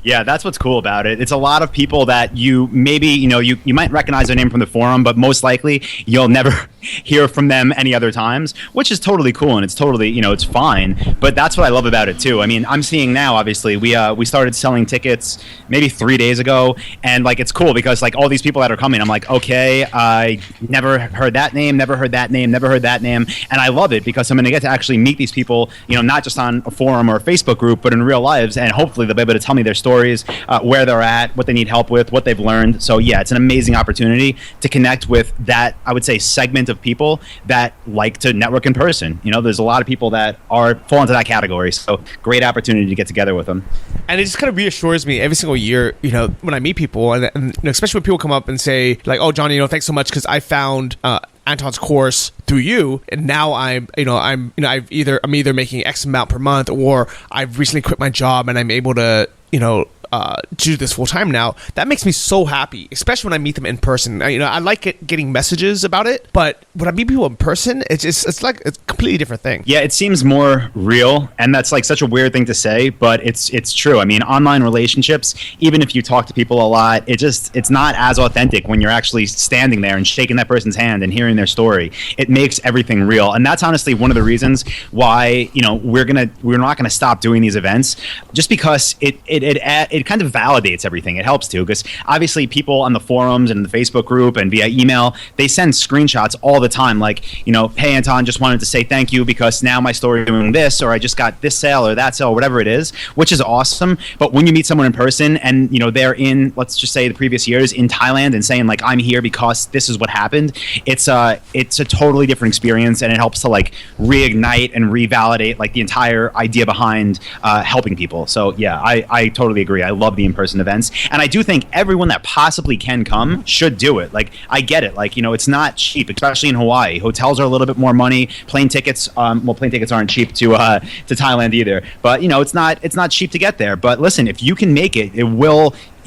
Yeah, that's what's cool about it. It's a lot of people that you maybe, you might recognize their name from the forum, but most likely you'll never hear from them any other times, which is totally cool, and it's totally, it's fine. But that's what I love about it too. I mean, I'm seeing now, obviously, we started selling tickets maybe 3 days ago, and like, it's cool because like all these people that are coming, I'm like, okay, I never heard that name, never heard that name, never heard that name. And I love it because I'm going to get to actually meet these people, not just on a forum or a Facebook group, but in real lives. And hopefully they'll be able to tell me their stories, where they're at, what they need help with, what they've learned. So yeah, it's an amazing opportunity to connect with that, I would say, segment of people that like to network in person. There's a lot of people that fall into that category. So great opportunity to get together with them. And it just kind of reassures me every single year, when I meet people, and especially when people come up and say like, oh, Johnny, thanks so much because I found Anton's course through you, and now I'm either making X amount per month, or I've recently quit my job and I'm able to do this full time now. That makes me so happy, especially when I meet them in person. I like getting messages about it, but when I meet people in person, it's like a completely different thing. Yeah, it seems more real, and that's like such a weird thing to say, but it's true. I mean, online relationships, even if you talk to people a lot, it's not as authentic when you're actually standing there and shaking that person's hand and hearing their story. It makes everything real, and that's honestly one of the reasons why we're not gonna stop doing these events, just because it kind of validates everything. It helps too, because obviously people on the forums and in the Facebook group and via email, they send screenshots all the time, like, hey Anton, just wanted to say thank you because now my store is doing this, or I just got this sale or that sale, or whatever it is, which is awesome. But when you meet someone in person and they're in, let's just say the previous years in Thailand, and saying like, I'm here because this is what happened, it's a totally different experience, and it helps to like reignite and revalidate like the entire idea behind helping people. So yeah, I totally agree. I love the in-person events, and I do think everyone that possibly can come should do it. Like, I get it, like, it's not cheap, especially in Hawaii. Hotels are a little bit more money. Plane tickets aren't cheap to Thailand either, but it's not cheap to get there. But listen, if you can make it,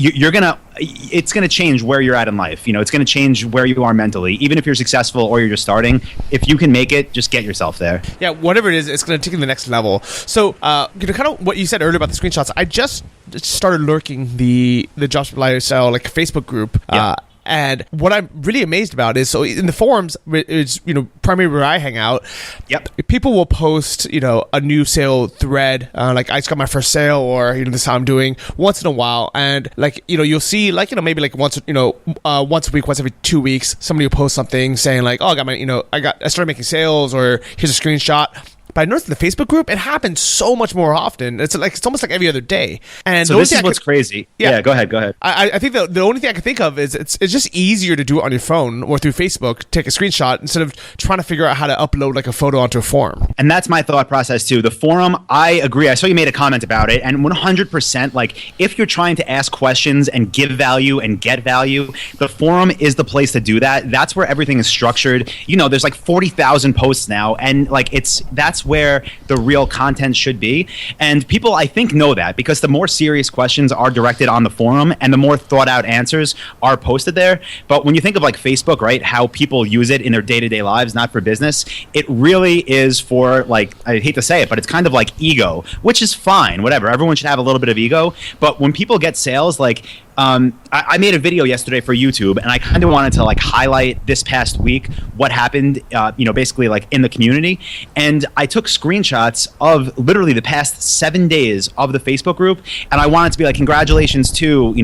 it's gonna change where you're at in life. It's gonna change where you are mentally, even if you're successful or you're just starting. If you can make it, just get yourself there. Yeah, whatever it is, it's gonna take you to the next level. So, kind of what you said earlier about the screenshots, I just started lurking the Dropship Lifestyle like Facebook group. Yeah. And what I'm really amazed about is, so in the forums, it's primarily where I hang out. Yep. People will post a new sale thread, like I just got my first sale, or this is how I'm doing, once in a while, and like you'll see like maybe like once once a week, once every 2 weeks, somebody will post something saying like, oh, I got my I started making sales, or here's a screenshot. But I noticed in the Facebook group, it happens so much more often. It's almost like every other day. And so this is what's crazy. Yeah, go ahead. I think the only thing I can think of is it's just easier to do it on your phone or through Facebook, take a screenshot, instead of trying to figure out how to upload like a photo onto a forum. And that's my thought process too. The forum, I agree. I saw you made a comment about it, and 100%, like, if you're trying to ask questions and give value and get value, the forum is the place to do that. That's where everything is structured. There's like 40,000 posts now, and like that's where the real content should be. And people, I think, know that, because the more serious questions are directed on the forum and the more thought out answers are posted there. But when you think of like Facebook, right, how people use it in their day-to-day lives, not for business, it really is for, like, I hate to say it, but it's kind of like ego, which is fine, whatever. Everyone should have a little bit of ego. But when people get sales, like, I made a video yesterday for YouTube, and I kind of wanted to like highlight this past week what happened, basically like in the community. And I took screenshots of literally the past 7 days of the Facebook group, and I wanted to be like, congratulations to,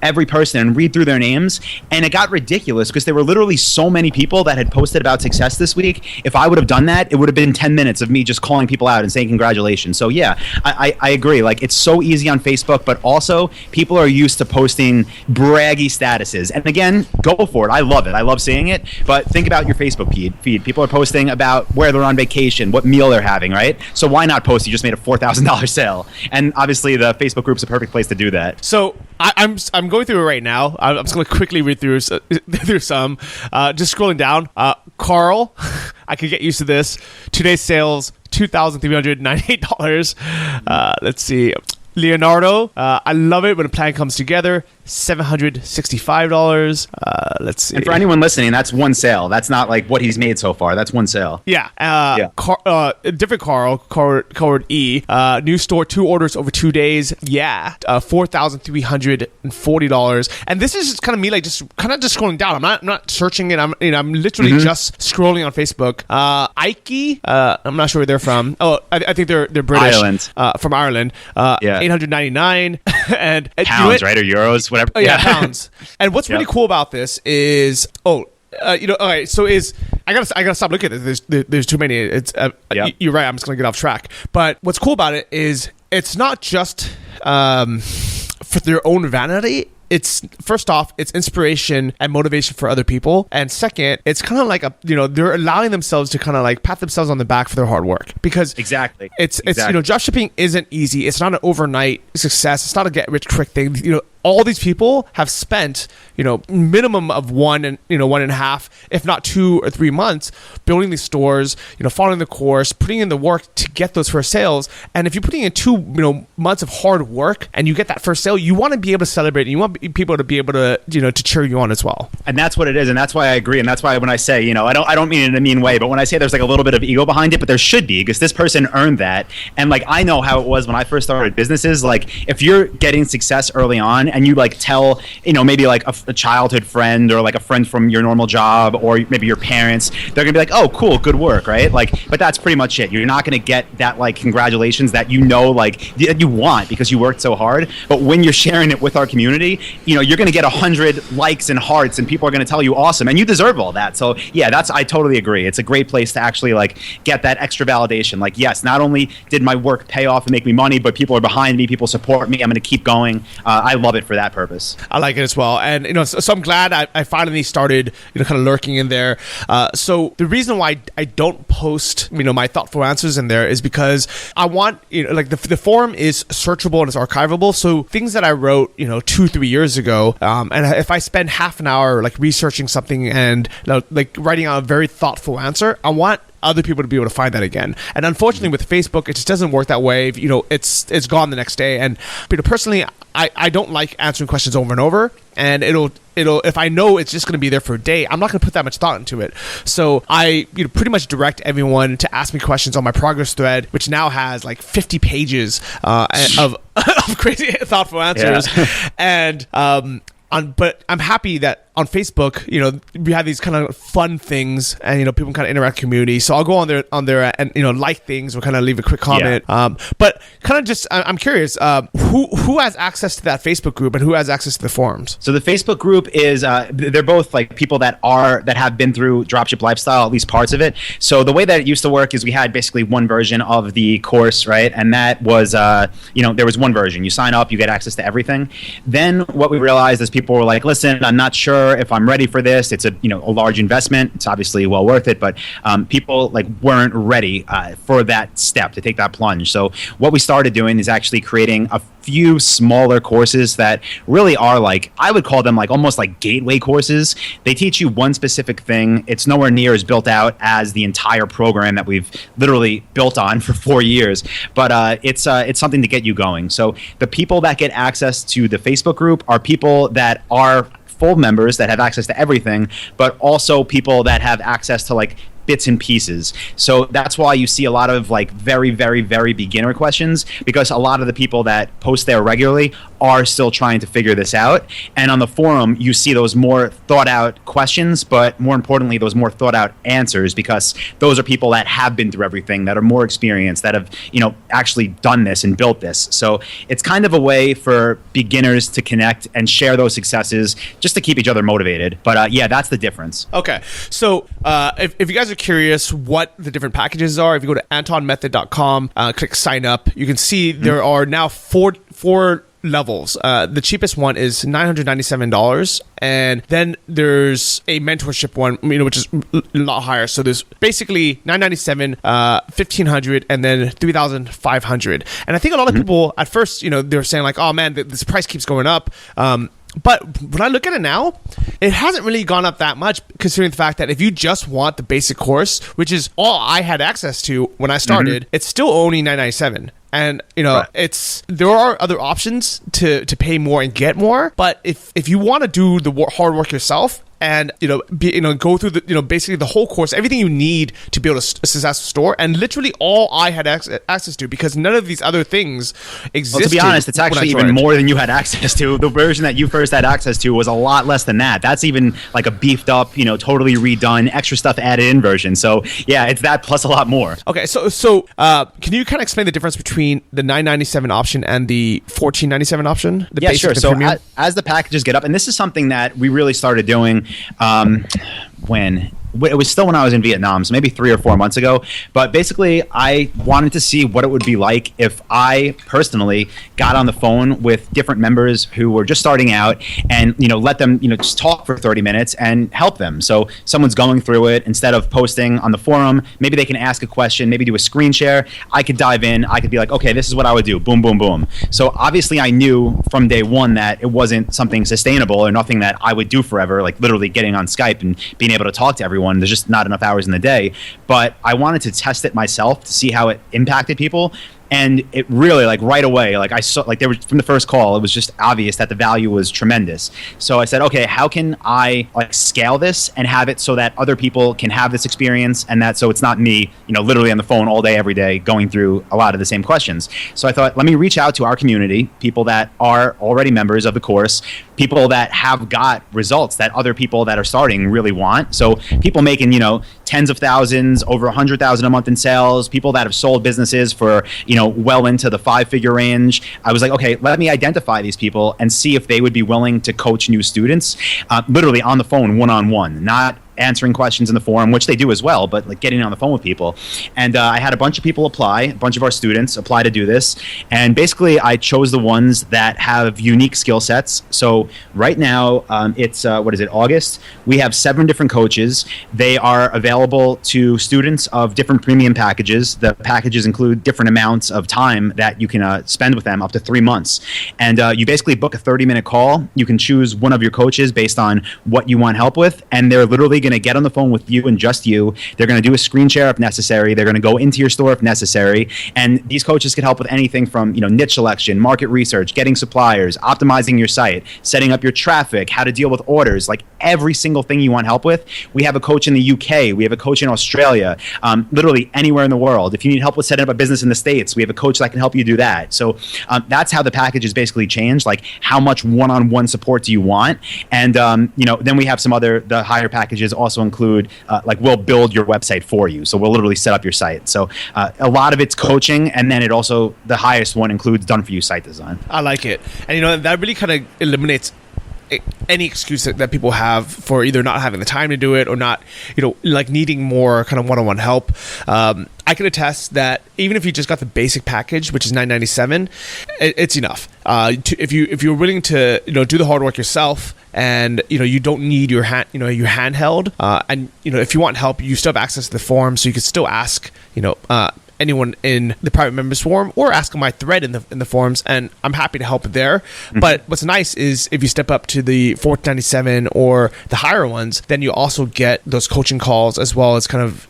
every person, and read through their names. And it got ridiculous because there were literally so many people that had posted about success this week. If I would have done that, it would have been 10 minutes of me just calling people out and saying congratulations. So yeah, I agree. Like, it's so easy on Facebook, but also people are used to posting braggy statuses. And again, go for it. I love it. I love seeing it. But think about your Facebook feed. People are posting about where they're on vacation, what meal they're having, right? So why not post you just made a $4,000 sale? And obviously the Facebook group's a perfect place to do that. So I'm going through it right now. I'm just going to quickly read through some. Just scrolling down. Carl, I could get used to this. Today's sales, $2,398. Let's see. Leonardo, I love it when a plan comes together. $765. Let's see. And for anyone listening, that's one sale. That's not like what he's made so far. That's one sale. Yeah. Different Carl, Card E. New store, 2 orders over 2 days. Yeah. $4,340. And this is just kind of me, like, just scrolling down. I'm not searching it. I'm literally just scrolling on Facebook. Ike, I'm not sure where they're from. Oh, I think they're British. Ireland. From Ireland. Yeah. $899. And pounds, right? Or euros, whatever. Oh, yeah, pounds. And what's really cool about this is, all right, so I gotta stop looking at this. There's too many. You're right. I'm just gonna get off track. But what's cool about it is it's not just for their own vanity. It's, first off, it's inspiration and motivation for other people, and second, it's kind of like they're allowing themselves to kind of like pat themselves on the back for their hard work, because exactly dropshipping isn't easy. It's not an overnight success. It's not a get rich quick thing. All these people have spent, minimum of 1.5, if not 2 or 3 months, building these stores, following the course, putting in the work to get those first sales. And if you're putting in 2, months of hard work and you get that first sale, you want to be able to celebrate, and you want people to be able to, to cheer you on as well. And that's what it is. And that's why I agree. And that's why when I say, I don't mean it in a mean way, but when I say there's like a little bit of ego behind it, but there should be, because this person earned that. And like, I know how it was when I first started businesses. Like, if you're getting success early on and you like tell, maybe like a childhood friend or like a friend from your normal job or maybe your parents, they're gonna be like, oh, cool, good work, right? Like, but that's pretty much it. You're not gonna get that like congratulations that like you want because you worked so hard. But when you're sharing it with our community, you're gonna get 100 likes and hearts, and people are gonna tell you awesome, and you deserve all that. So yeah, I totally agree. It's a great place to actually like get that extra validation. Like, yes, not only did my work pay off and make me money, but people are behind me, people support me. I'm gonna keep going. I love it for that purpose. I like it as well, and so I'm glad I finally started kind of lurking in there. So the reason why I don't post my thoughtful answers in there is because I want like the forum is searchable and it's archivable. So things that I wrote 2-3 years ago, and if I spend half an hour like researching something and like writing out a very thoughtful answer, I want other people to be able to find that again. And unfortunately with Facebook, it just doesn't work that way. It's gone the next day. And personally, I don't like answering questions over and over. And it'll if I know it's just going to be there for a day, I'm not going to put that much thought into it. So I pretty much direct everyone to ask me questions on my progress thread, which now has like 50 pages of crazy thoughtful answers. Yeah. And but I'm happy that on Facebook, we have these kind of fun things, and people can kind of interact with community. So I'll go on there and like things or kind of leave a quick comment. Yeah. But kind of just, I'm curious, who has access to that Facebook group and who has access to the forums? So the Facebook group is they're both like people that have been through dropship lifestyle, at least parts of it. So the way that it used to work is we had basically one version of the course, right? And that was there was one version. You sign up, you get access to everything. Then what we realized is people were like, listen, I'm not sure if I'm ready for this. It's a large investment. It's obviously well worth it, but people like weren't ready for that step to take that plunge. So what we started doing is actually creating a few smaller courses that really are like, I would call them like almost like gateway courses. They teach you one specific thing. It's nowhere near as built out as the entire program that we've literally built on for 4 years, but it's something to get you going. So the people that get access to the Facebook group are people that are full members that have access to everything, but also people that have access to like bits and pieces. So that's why you see a lot of like very, very, very beginner questions, because a lot of the people that post there regularly are still trying to figure this out. And on the forum, you see those more thought out questions, but more importantly, those more thought out answers, because those are people that have been through everything, that are more experienced, that have, actually done this and built this. So it's kind of a way for beginners to connect and share those successes just to keep each other motivated. But yeah, that's the difference. Okay. So if you guys are curious what the different packages are, if you go to antonmethod.com, click sign up, you can see there are now four levels. The cheapest one is $997, and then there's a mentorship one, which is a lot higher. So there's basically $997, $1,500, and then $3,500. And I think a lot of people at first, they're saying like, oh man, this price keeps going up. But when I look at it now, it hasn't really gone up that much, considering the fact that if you just want the basic course, which is all I had access to when I started, it's still only $997. And there are other options to pay more and get more. But if you want to do the hard work yourself, and go through the basically the whole course, everything you need to build a successful store, and literally all I had access to, because none of these other things existed. Well, to be honest, it's actually even more than you had access to. The version that you first had access to was a lot less than that. That's even like a beefed up, totally redone, extra stuff added in version. So yeah, it's that plus a lot more. Okay, so can you kind of explain the difference between the $997 option and the $1,497 option? Yeah, sure. So as the packages get up, and this is something that we really started doing when it was still when I was in Vietnam, so maybe 3 or 4 months ago. But basically, I wanted to see what it would be like if I personally got on the phone with different members who were just starting out and, let them, just talk for 30 minutes and help them. So someone's going through it, instead of posting on the forum, maybe they can ask a question, maybe do a screen share. I could dive in. I could be like, okay, this is what I would do. Boom, boom, boom. So obviously I knew from day one that it wasn't something sustainable or nothing that I would do forever, like literally getting on Skype and being able to talk to everyone. There's just not enough hours in the day. But I wanted to test it myself to see how it impacted people. And it really, like, right away, like, I saw, like, there was, from the first call, it was just obvious that the value was tremendous. So I said, okay, how can I, like, scale this and have it so that other people can have this experience, and that so it's not me, literally on the phone all day, every day, going through a lot of the same questions. So I thought, let me reach out to our community, people that are already members of the course, people that have got results that other people that are starting really want. So people making, tens of thousands, over 100,000 a month in sales, people that have sold businesses for, well into the 5-figure range. I was like, okay, let me identify these people and see if they would be willing to coach new students, literally on the phone, one-on-one, not answering questions in the forum, which they do as well, but like getting on the phone with people. And I had a bunch of people apply, a bunch of our students apply to do this. And basically I chose the ones that have unique skill sets. So right now it's, August? We have 7 different coaches. They are available to students of different premium packages. The packages include different amounts of time that you can spend with them, up to 3 months. And you basically book a 30-minute call. You can choose one of your coaches based on what you want help with. And they're literally going to get on the phone with you and just you. They're going to do a screen share if necessary. They're going to go into your store if necessary. And these coaches can help with anything from, niche selection, market research, getting suppliers, optimizing your site, setting up your traffic, how to deal with orders, like every single thing you want help with. We have a coach in the UK. We have a coach in Australia, literally anywhere in the world. If you need help with setting up a business in the States, we have a coach that can help you do that. So that's how the package is basically changed. Like, how much one-on-one support do you want? And, then we have some the higher packages also include, we'll build your website for you. So we'll literally set up your site. So a lot of it's coaching, and then the highest one includes done-for-you site design. I like it. And, that really kind of eliminates any excuse that people have for either not having the time to do it or not, needing more kind of one-on-one help. I can attest that even if you just got the basic package, which is $9.97, it's enough. If you're willing to do the hard work yourself, and you don't need your handheld, and if you want help, you still have access to the forum, so you can still ask anyone in the private members forum, or ask on my thread in the forums, and I'm happy to help there. Mm-hmm. But what's nice is if you step up to the $4.97 or the higher ones, then you also get those coaching calls, as well as kind of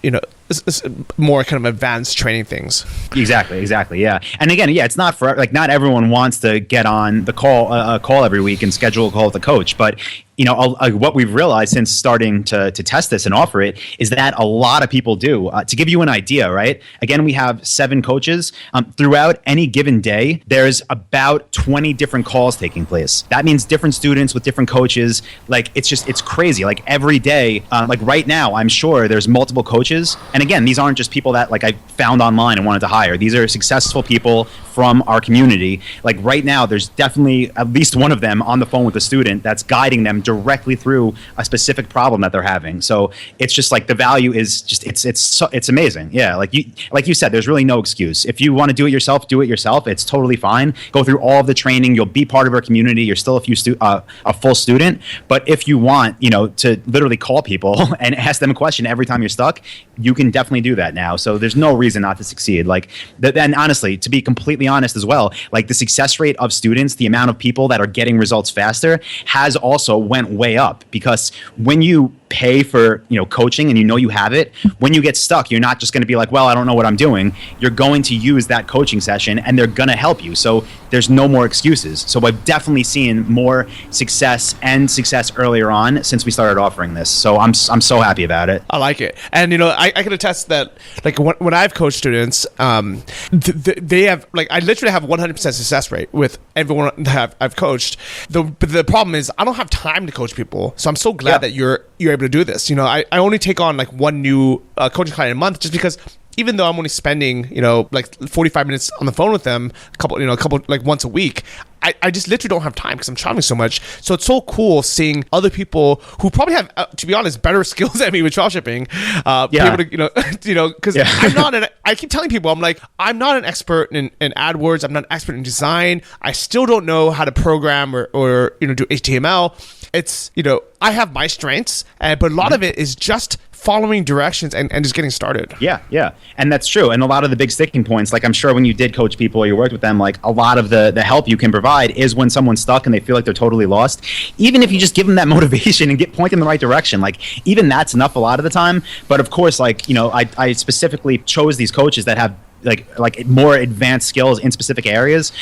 it's more kind of advanced training things. Exactly. Yeah. And again, it's not for, like, not everyone wants to get on the call every week and schedule a call with a coach, but what we've realized since starting to test this and offer it is that a lot of people do. To give you an idea, right? Again, we have 7 coaches. Throughout any given day, there's about 20 different calls taking place. That means different students with different coaches. Like, it's crazy. Like, every day, like right now, I'm sure there's multiple coaches. And again, these aren't just people that, like, I found online and wanted to hire. These are successful people from our community. Like, right now, there's definitely at least one of them on the phone with a student that's guiding them directly through a specific problem that they're having. So it's just like the value is just it's amazing. Yeah, like you said, there's really no excuse. If you want to do it yourself, do it yourself. It's totally fine. Go through all of the training. You'll be part of our community. You're still a full student. But if you want, to literally call people and ask them a question every time you're stuck, you can definitely do that now. So there's no reason not to succeed. Like, then honestly, to be completely honest as well, like, the success rate of students, the amount of people that are getting results faster, has also went way up, because when you pay for coaching and you have it, when you get stuck, you're not just going to be like, well, I don't know what I'm doing. You're going to use that coaching session, and they're going to help you. So there's no more excuses. So I've definitely seen more success earlier on since we started offering this. So I'm so happy about it. I like it. And I can attest that, like, when I've coached students, they have, like, I literally have 100% success rate with everyone that I've coached. But the problem is I don't have time to coach people. So I'm so glad that you're able to do this. I only take on like one new coaching client a month, just because even though I'm only spending, like 45 minutes on the phone with them, a couple like once a week, I just literally don't have time because I'm traveling so much. So it's so cool seeing other people who probably have, to be honest, better skills than me with dropshipping, be able to, because I keep telling people, I'm like, I'm not an expert in AdWords. I'm not an expert in design. I still don't know how to program or do HTML. It's, I have my strengths, but a lot of it is just following directions and just getting started. Yeah. And that's true. And a lot of the big sticking points, like, I'm sure when you did coach people or you worked with them, like, a lot of the help you can provide is when someone's stuck and they feel like they're totally lost. Even if you just give them that motivation and point them in the right direction, like, even that's enough a lot of the time. But of course, like, I specifically chose these coaches that have like more advanced skills in specific areas,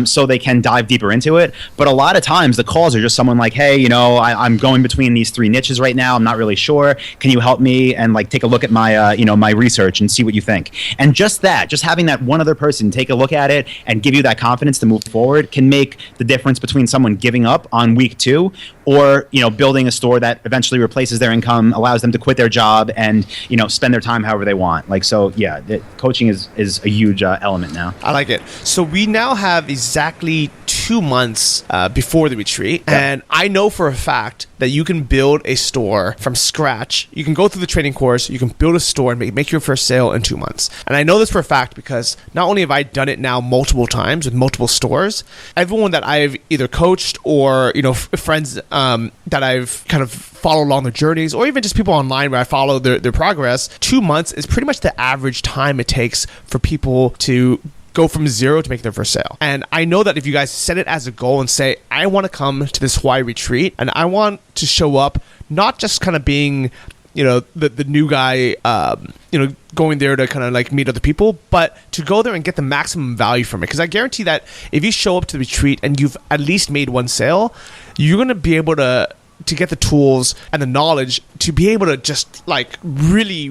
so they can dive deeper into it. But a lot of times the calls are just someone like, hey, you know, I'm going between these 3 niches right now. I'm not really sure. Can you help me and like take a look at my you know, my research and see what you think? And just having that one other person take a look at it and give you that confidence to move forward can make the difference between someone giving up on week 2 or, you know, building a store that eventually replaces their income, allows them to quit their job and, you know, spend their time however they want. Like, so yeah, coaching is a huge element now. I like it. So we now have exactly 2 months before the retreat. Yeah. And I know for a fact that you can build a store from scratch. You can go through the training course, you can build a store and make your first sale in 2 months. And I know this for a fact because not only have I done it now multiple times with multiple stores, everyone that I've either coached or, you know, friends that I've kind of followed along their journeys, or even just people online where I follow their progress, 2 months is pretty much the average time it takes for people to go from 0 to make their first sale. And I know that if you guys set it as a goal and say, I want to come to this Hawaii retreat and I want to show up, not just kind of being, you know, the new guy, you know, going there to kind of like meet other people, but to go there and get the maximum value from it. Because I guarantee that if you show up to the retreat and you've at least made 1 sale, you're going to be able to get the tools and the knowledge to be able to just like really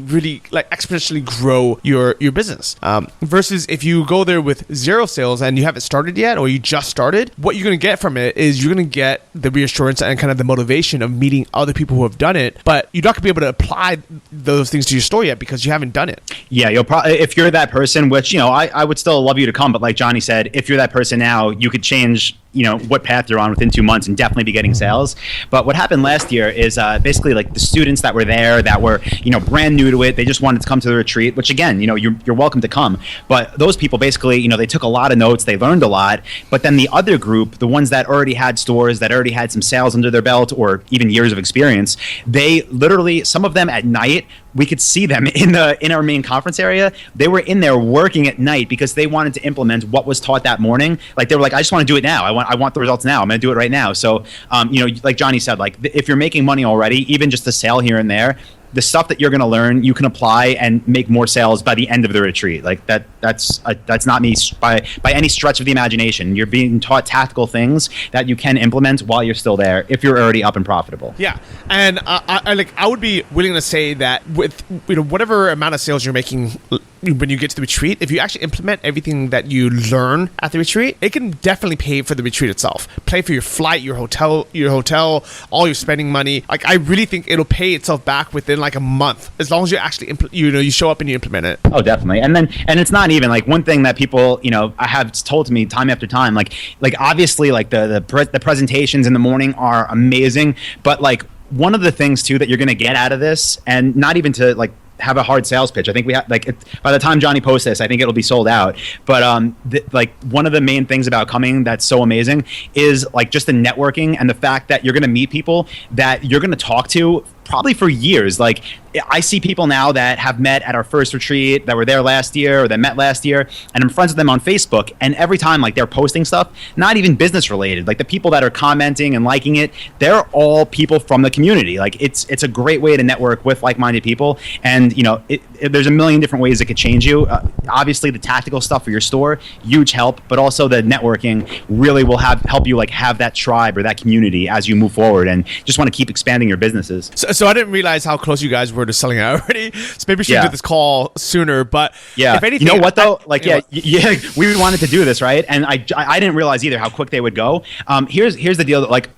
like exponentially grow your business, versus if you go there with 0 sales and you haven't started yet or you just started, what you're going to get from it is you're going to get the reassurance and kind of the motivation of meeting other people who have done it, but you're not going to be able to apply those things to your store yet because you haven't done it. Yeah, you'll probably, if you're that person, which, you know, I would still love you to come, but like Johnny said, if you're that person now, you could change, you know, what path you're on within 2 months and definitely be getting sales. But what happened last year is basically like the students that were there that were, you know, brand new to it, they just wanted to come to the retreat, which again, you know, you're welcome to come. But those people basically, you know, they took a lot of notes, they learned a lot. But then the other group, the ones that already had stores, that already had some sales under their belt or even years of experience, they literally, some of them at night, we could see them in our main conference area. They were in there working at night because they wanted to implement what was taught that morning. Like they were like, I just want to do it now. I want the results now. I'm going to do it right now. So, you know, like Johnny said, like if you're making money already, even just a sale here and there, the stuff that you're going to learn, you can apply and make more sales by the end of the retreat. Like that's not me by any stretch of the imagination. You're being taught tactical things that you can implement while you're still there if you're already up and profitable. Yeah, and I would be willing to say that with, you know, whatever amount of sales you're making when you get to the retreat, if you actually implement everything that you learn at the retreat, it can definitely pay for the retreat itself. Pay for your flight, your hotel, all your spending money. Like I really think it'll pay itself back within like a month, as long as you actually you show up and you implement it. Oh, definitely. And it's not even like one thing that people, you know, I have told to me time after time, like obviously like the presentations in the morning are amazing, but like one of the things too that you're going to get out of this, and not even to like have a hard sales pitch. I think we have like by the time Johnny posts this, I think it'll be sold out. But like one of the main things about coming that's so amazing is like just the networking and the fact that you're going to meet people that you're going to talk to probably for years. Like I see people now that have met at our first retreat, that were there last year or that met last year, and I'm friends with them on Facebook. And every time like they're posting stuff, not even business related, like the people that are commenting and liking it, they're all people from the community. Like it's a great way to network with like-minded people. And you know, there's a million different ways it could change you. Obviously the tactical stuff for your store, huge help, but also the networking really will help you like have that tribe or that community as you move forward and just want to keep expanding your businesses. So I didn't realize how close you guys were to selling out already. So maybe we should do this call sooner. But yeah, if anything, you know what though? Like we wanted to do this, right? And I didn't realize either how quick they would go. Here's the deal. Like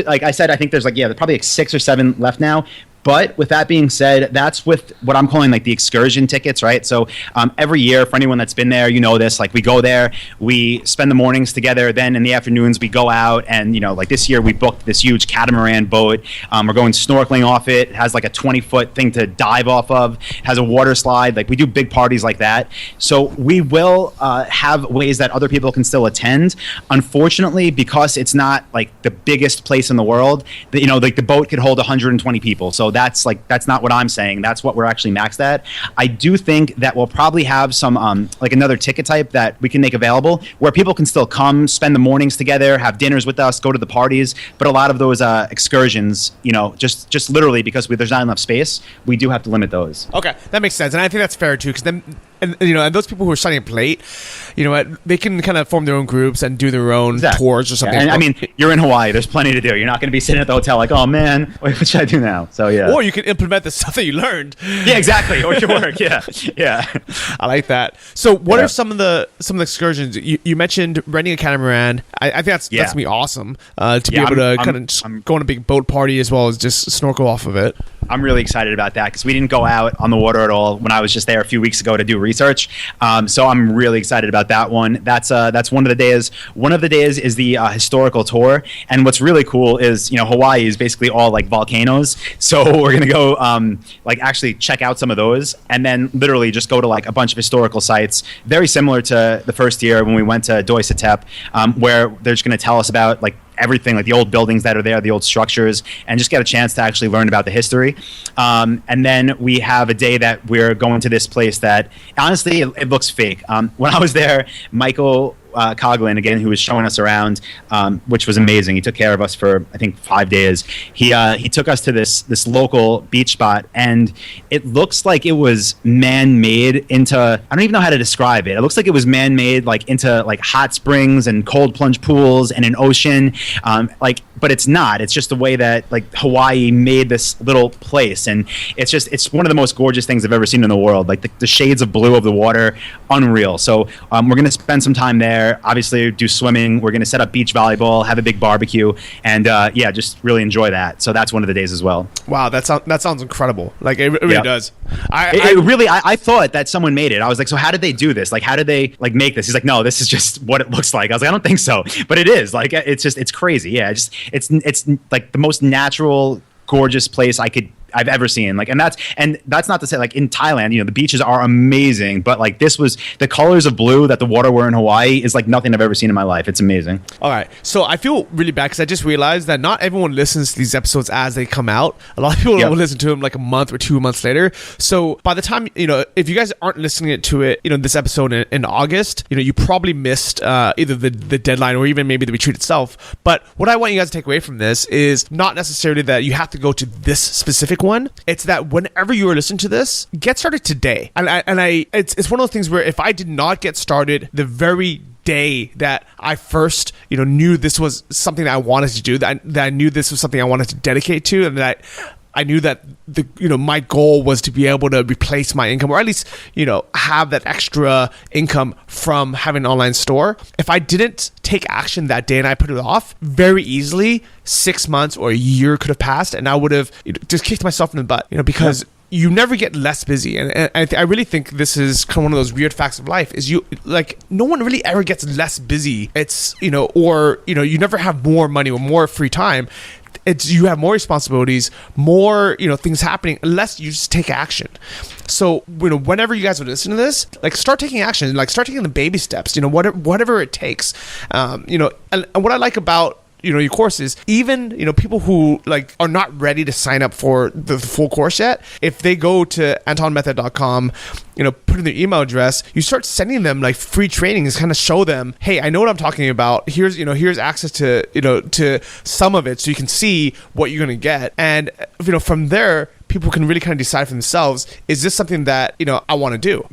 like I said, I think there's like there's probably like 6 or 7 left now. But with that being said, that's with what I'm calling like the excursion tickets, right? So every year, for anyone that's been there, you know this, like we go there, we spend the mornings together, then in the afternoons we go out and, you know, like this year we booked this huge catamaran boat. We're going snorkeling off it. It has like a 20-foot thing to dive off of. It has a water slide. Like we do big parties like that. So we will have ways that other people can still attend. Unfortunately, because it's not like the biggest place in the world, you know, like the boat could hold 120 people. So that's not what I'm saying. That's what we're actually maxed at. I do think that we'll probably have some like another ticket type that we can make available where people can still come, spend the mornings together, have dinners with us, go to the parties. But a lot of those excursions, you know, just literally because there's not enough space, we do have to limit those. Okay, that makes sense, and I think that's fair too, because then and and those people who are signing up late, they can kind of form their own groups and do their own tours or something. Yeah. And I mean, you're in Hawaii. There's plenty to do. You're not going to be sitting at the hotel like, oh man, what should I do now? So yeah. Or you can implement the stuff that you learned. Yeah, exactly. Or your work. Yeah. I like that. So what are some of the excursions you mentioned? Renting a catamaran. I think that's gonna be awesome to be able to kind of go on a big boat party as well as just snorkel off of it. I'm really excited about that because we didn't go out on the water at all when I was just there a few weeks ago to do research. So I'm really excited about that one. That's one of the days. One of the days is the historical tour. And what's really cool is, Hawaii is basically all like volcanoes. So we're going to go actually check out some of those and then literally just go to like a bunch of historical sites, very similar to the first year when we went to Doi Satep, where they're just going to tell us about like everything, like the old buildings that are there, the old structures, and just get a chance to actually learn about the history. And then we have a day that we're going to this place that honestly it looks fake. When I was there, Michael Coughlin, again, who was showing us around, which was amazing. He took care of us for, I think, 5 days. He took us to this local beach spot, and it looks like it was man-made into, I don't even know how to describe it. It looks like it was man-made like into like hot springs and cold plunge pools and an ocean. But it's not. It's just the way that like Hawaii made this little place, and it's one of the most gorgeous things I've ever seen in the world. Like the shades of blue of the water, unreal. So we're gonna spend some time there. Obviously, do swimming. We're gonna set up beach volleyball, have a big barbecue, and just really enjoy that. So that's one of the days as well. Wow, that sounds incredible. Like it really does. I thought that someone made it. I was like, so how did they do this? Like, how did they like make this? He's like, no, this is just what it looks like. I was like, I don't think so, but it is. Like, it's crazy. Yeah, it's like the most natural, gorgeous place I've ever seen. Like, and that's not to say like in Thailand, the beaches are amazing, but like this was the colors of blue that the water were in Hawaii is like nothing I've ever seen in my life. It's amazing. All right. So I feel really bad because I just realized that not everyone listens to these episodes as they come out. A lot of people will listen to them like a month or 2 months later. So by the time, if you guys aren't listening to it, this episode in August, you probably missed either the deadline or even maybe the retreat itself. But what I want you guys to take away from this is not necessarily that you have to go to this specific one. It's that whenever you are listening to this, get started today. It's one of those things where if I did not get started the very day that I first knew this was something that I wanted to do, that I knew this was something I wanted to dedicate to, and that I knew that my goal was to be able to replace my income, or at least have that extra income from having an online store. If I didn't take action that day and I put it off, very easily 6 months or a year could have passed, and I would have just kicked myself in the butt. Because you never get less busy, and I really think this is kind of one of those weird facts of life. Is no one really ever gets less busy. It's or you never have more money or more free time. It's you have more responsibilities, more things happening, unless you just take action. So whenever you guys are listening to this, like start taking action, like start taking the baby steps. Whatever it takes. And what I like about your courses, even people who like are not ready to sign up for the full course yet, if they go to antonmethod.com, put in their email address, you start sending them like free trainings, kind of show them, hey, I know what I'm talking about. Here's access to to some of it, so you can see what you're gonna get, and from there people can really kind of decide for themselves, is this something that I want to do?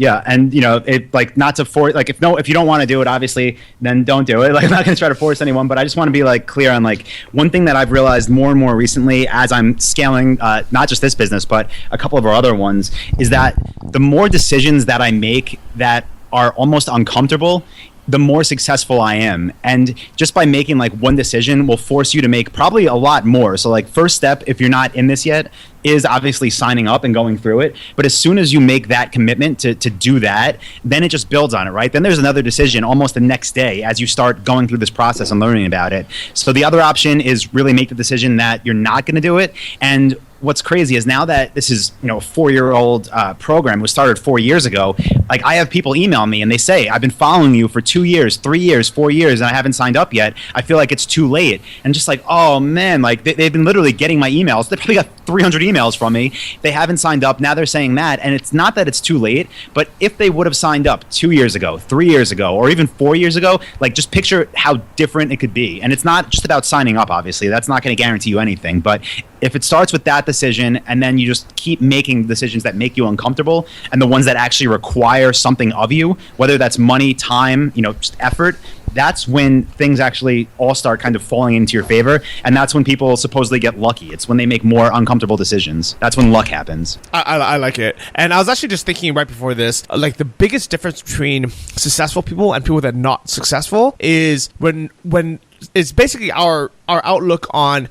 Yeah, and it like not to force, like if you don't want to do it, obviously, then don't do it. Like I'm not going to try to force anyone, but I just want to be like clear on like one thing that I've realized more and more recently as I'm scaling not just this business but a couple of our other ones, is that the more decisions that I make that are almost uncomfortable, the more successful I am. And just by making like one decision will force you to make probably a lot more. So like first step, if you're not in this yet, is obviously signing up and going through it. But as soon as you make that commitment to do that, then it just builds on it, right? Then there's another decision almost the next day as you start going through this process and learning about it. So the other option is really make the decision that you're not going to do it. And what's crazy is now that this is a 4-year-old program, was started 4 years ago, Like I have people email me and they say, I've been following you for 2 years, 3 years, 4 years, and I haven't signed up yet. I feel like it's too late. And just like, oh man, like they've been literally getting my emails. They probably got 300 emails from me. They haven't signed up. Now they're saying that. And it's not that it's too late, but if they would have signed up 2 years ago, 3 years ago, or even 4 years ago, like just picture how different it could be. And it's not just about signing up, obviously. That's not going to guarantee you anything. But if it starts with that decision and then you just keep making decisions that make you uncomfortable and the ones that actually require something of you, whether that's money, time, just effort, that's when things actually all start kind of falling into your favor. And that's when people supposedly get lucky. It's when they make more uncomfortable decisions. That's when luck happens. I like it. And I was actually just thinking right before this, like the biggest difference between successful people and people that are not successful is when it's basically our outlook on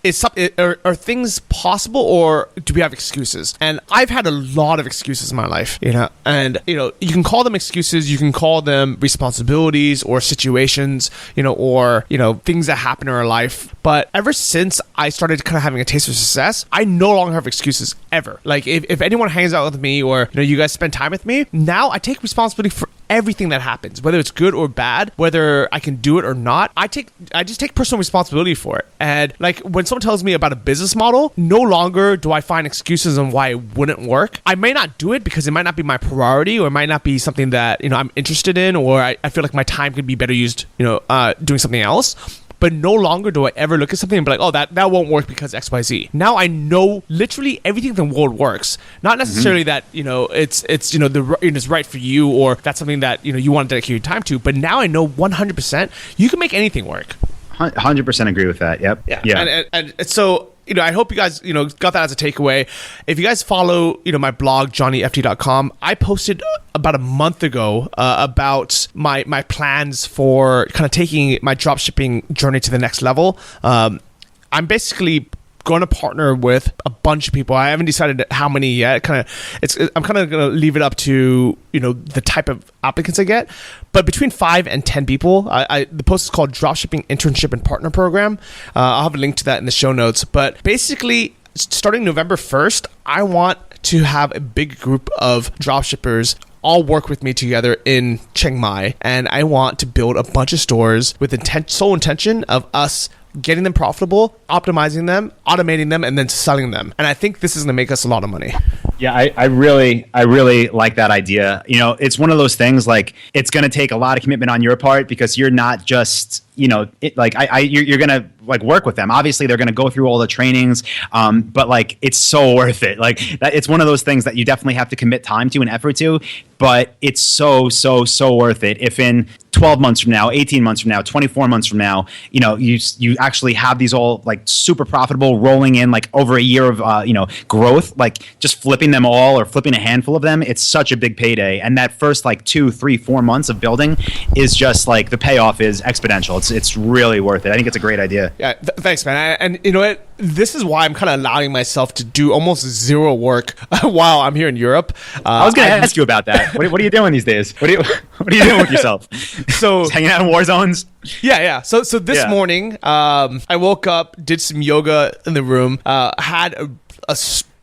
are things possible or do we have excuses? And I've had a lot of excuses in my life, and you can call them excuses, you can call them responsibilities or situations, or things that happen in our life. But ever since I started kind of having a taste of success, I no longer have excuses ever. Like if anyone hangs out with me or you guys spend time with me, now I take responsibility for everything that happens, whether it's good or bad, whether I can do it or not. I just take personal responsibility for it. And like when someone tells me about a business model, no longer do I find excuses on why it wouldn't work. I may not do it because it might not be my priority, or it might not be something that I'm interested in, or I feel like my time could be better used doing something else. But no longer do I ever look at something and be like, oh, that won't work because XYZ. Now I know literally everything in the world works. Not necessarily that, it's right for you, or that's something that, you want to dedicate your time to. But now I know 100% you can make anything work. 100% agree with that. Yep. Yeah. And so, I hope you guys, got that as a takeaway. If you guys follow, my blog, johnnyft.com, I posted about a month ago about my plans for kind of taking my dropshipping journey to the next level. I'm basically going to partner with a bunch of people. I haven't decided how many yet. I'm kind of going to leave it up to the type of applicants I get. But between 5 and 10 people. The post is called Dropshipping Internship and Partner Program. I'll have a link to that in the show notes. But basically, starting November 1st, I want to have a big group of dropshippers all work with me together in Chiang Mai, and I want to build a bunch of stores with sole intention of us getting them profitable, optimizing them, automating them, and then selling them. And I think this is going to make us a lot of money. Yeah, I really like that idea. It's one of those things, like, it's going to take a lot of commitment on your part, because you're not just, you're going to like work with them. Obviously, they're going to go through all the trainings, but like, it's so worth it. Like it's one of those things that you definitely have to commit time to and effort to, but it's so worth it. If in 12 months from now, 18 months from now, 24 months from now, you actually have these all like super profitable, rolling in like over a year of growth, like just flipping them all or flipping a handful of them, it's such a big payday. And that first like 2, 3, 4 months of building is just like, the payoff is exponential. It's really worth it. I think it's a great idea. Yeah, thanks, man. And you know what? This is why I'm kind of allowing myself to do almost zero work while I'm here in Europe. I was going to ask you about that. What are you doing these days? What are you doing with yourself? So just hanging out in war zones? Yeah. So this morning, I woke up, did some yoga in the room, had a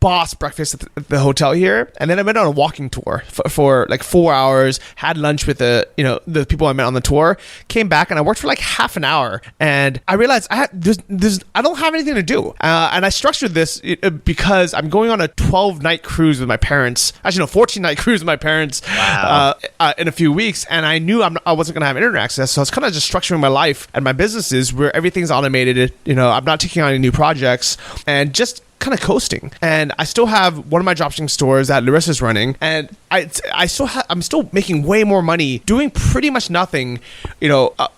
boss breakfast at the hotel here, and then I went on a walking tour for like 4 hours, had lunch with the people I met on the tour, came back, and I worked for like half an hour, and I realized I don't have anything to do, and I structured this because I'm going on a 12-night cruise with my parents, 14-night cruise with my parents. Wow. In a few weeks, and I knew I wasn't going to have internet access, so I was kind of just structuring my life and my businesses where everything's automated. I'm not taking on any new projects, and just kind of coasting. And I still have one of my dropshipping stores that Larissa's running, and I'm still making way more money doing pretty much nothing,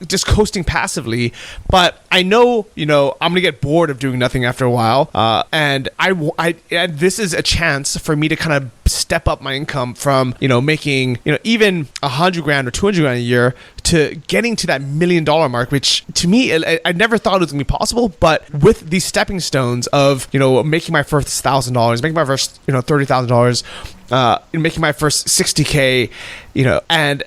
just coasting passively. But I know, I'm gonna get bored of doing nothing after a while, and and this is a chance for me to kind of step up my income from making even $100,000 or $200,000 a year to getting to that $1 million mark, which to me I never thought it was gonna be possible. But with these stepping stones of making my first $1,000, making my first $30,000, making my first $60K, and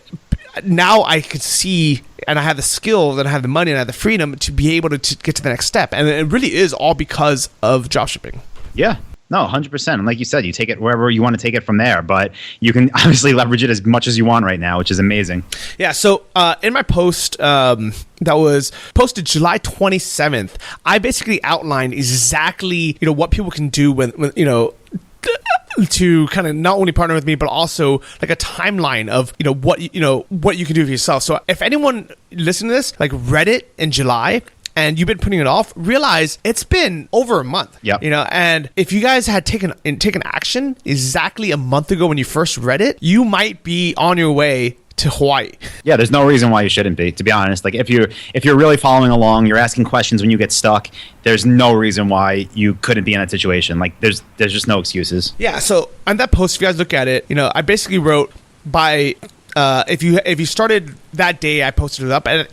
now I could see, and I have the skills, and I have the money, and I have the freedom to be able to get to the next step. And it really is all because of dropshipping. Yeah. No, 100%. And like you said, you take it wherever you want to take it from there. But you can obviously leverage it as much as you want right now, which is amazing. Yeah. So in my post that was posted July 27th, I basically outlined exactly, what people can do when to kind of not only partner with me, but also like a timeline of what you can do for yourself. So if anyone listening to this like read it in July and you've been putting it off, realize it's been over a month. Yep. And if you guys had taken action exactly a month ago when you first read it, you might be on your way to Hawaii. Yeah, there's no reason why you shouldn't be, to be honest. Like if you're really following along, you're asking questions when you get stuck, there's no reason why you couldn't be in that situation. Like there's just no excuses. Yeah, so on that post, if you guys look at it, I basically wrote by if you started that day, I posted it up and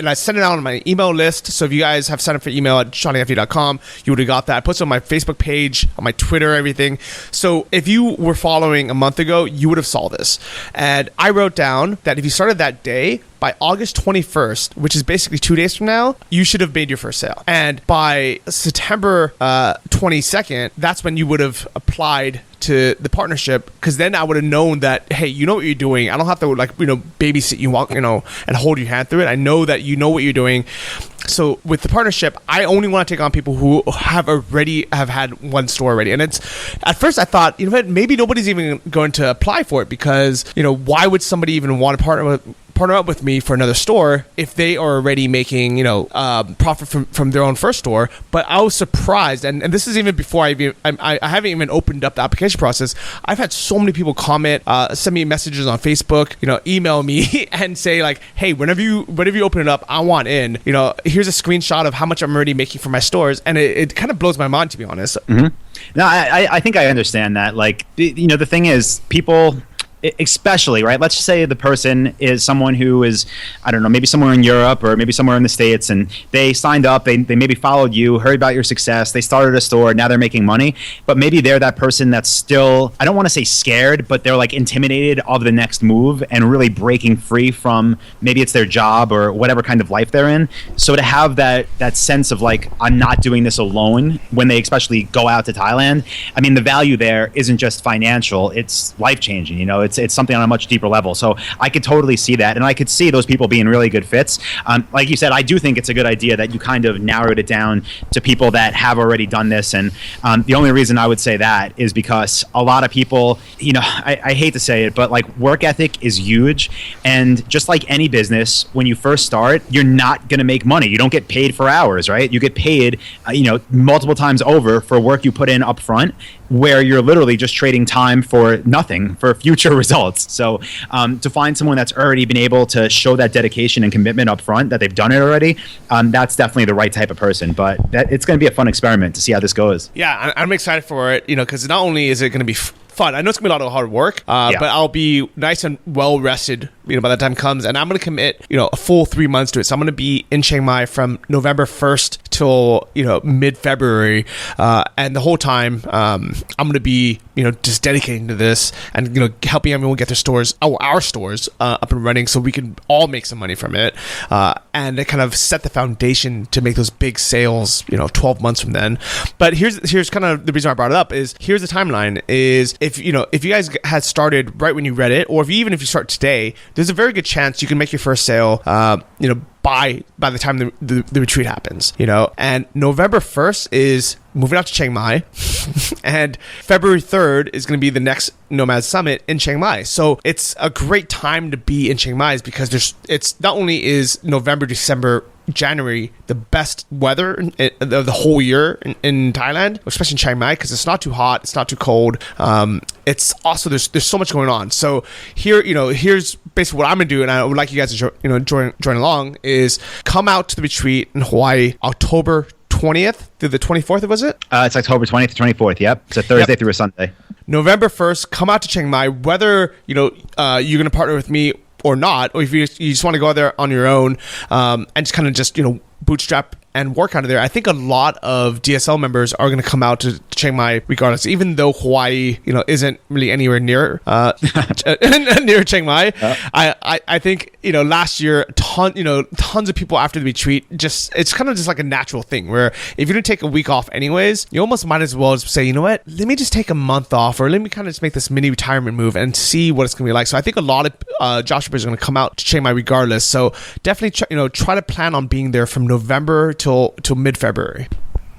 I sent it out on my email list. So if you guys have signed up for email at SeanFD.com, you would have got that. I posted on my Facebook page, on my Twitter, everything. So if you were following a month ago, you would have saw this. And I wrote down that if you started that day, by August 21st, which is basically 2 days from now, you should have made your first sale. And by September 22nd, that's when you would have applied to the partnership, because then I would have known that, hey, you know what you're doing. I don't have to babysit you, and hold your hand through it. I know that you know what you're doing. So with the partnership, I only want to take on people who have had one store already. And it's, at first I thought, maybe nobody's even going to apply for it, because, why would somebody even want to partner up with me for another store if they are already making profit from their own first store? But I was surprised, and this is even before I haven't even opened up the application process. I've had so many people comment, send me messages on Facebook, email me and say like, hey, whenever you open it up, I want in. Here's a screenshot of how much I'm already making for my stores, and it kind of blows my mind, to be honest. Mm-hmm. No, I think I understand that. Like, the thing is, people, especially, right? Let's just say the person is someone who is, I don't know, maybe somewhere in Europe or maybe somewhere in the States, and they signed up, they maybe followed you, heard about your success, they started a store, now they're making money, but maybe they're that person that's still, I don't want to say scared, but they're like intimidated of the next move and really breaking free from, maybe it's their job or whatever kind of life they're in. So to have that sense of like, I'm not doing this alone, when they especially go out to Thailand, I mean, the value there isn't just financial, it's life-changing, it's something on a much deeper level. So I could totally see that, and I could see those people being really good fits. Like you said, I do think it's a good idea that you kind of narrowed it down to people that have already done this. And the only reason I would say that is because a lot of people, I hate to say it, but like work ethic is huge. And just like any business, when you first start, you're not going to make money. You don't get paid for hours, right? You get paid, multiple times over for work you put in up front, where you're literally just trading time for nothing, for future results. So to find someone that's already been able to show that dedication and commitment up front, that they've done it already, that's definitely the right type of person. But it's going to be a fun experiment to see how this goes. Yeah, I'm excited for it, because not only is it going to be fun, I know it's going to be a lot of hard work, but I'll be nice and well rested by the time comes, and I'm going to commit a full 3 months to it. So I'm going to be in Chiang Mai from November 1st till mid-February, and the whole time I'm going to be just dedicating to this and helping everyone get our stores up and running, so we can all make some money from it, and it kind of set the foundation to make those big sales 12 months from then. But here's kind of the reason I brought it up is, here's the timeline is, if you guys had started right when you read it, or even if you start today, there's a very good chance you can make your first sale by the time the retreat happens, and November 1st is moving out to Chiang Mai, and February 3rd is going to be the next Nomad Summit in Chiang Mai. So it's a great time to be in Chiang Mai, because it's not only is November, December, January the best weather of the whole year in Thailand, especially in Chiang Mai, because it's not too hot, it's not too cold. It's also, there's so much going on. So here's basically what I'm gonna do, and I would like you guys to join along, is come out to the retreat in Hawaii October 20th through the 24th, was it? It's October 20th to 24th, yep. It's a Thursday through a Sunday. November 1st, come out to Chiang Mai, whether you're going to partner with me or not, or if you just want to go there on your own, and just kind of bootstrap and work out of there, I think a lot of DSL members are going to come out to Chiang Mai regardless, even though Hawaii, isn't really anywhere near near Chiang Mai. I think, last year, tons of people after the retreat, it's kind of just like a natural thing where if you're going to take a week off anyways, you almost might as well just say, you know what, let me just take a month off, or let me kind of just make this mini retirement move and see what it's going to be like. So I think a lot of dropshippers are going to come out to Chiang Mai regardless. So definitely, try to plan on being there from November till mid-February.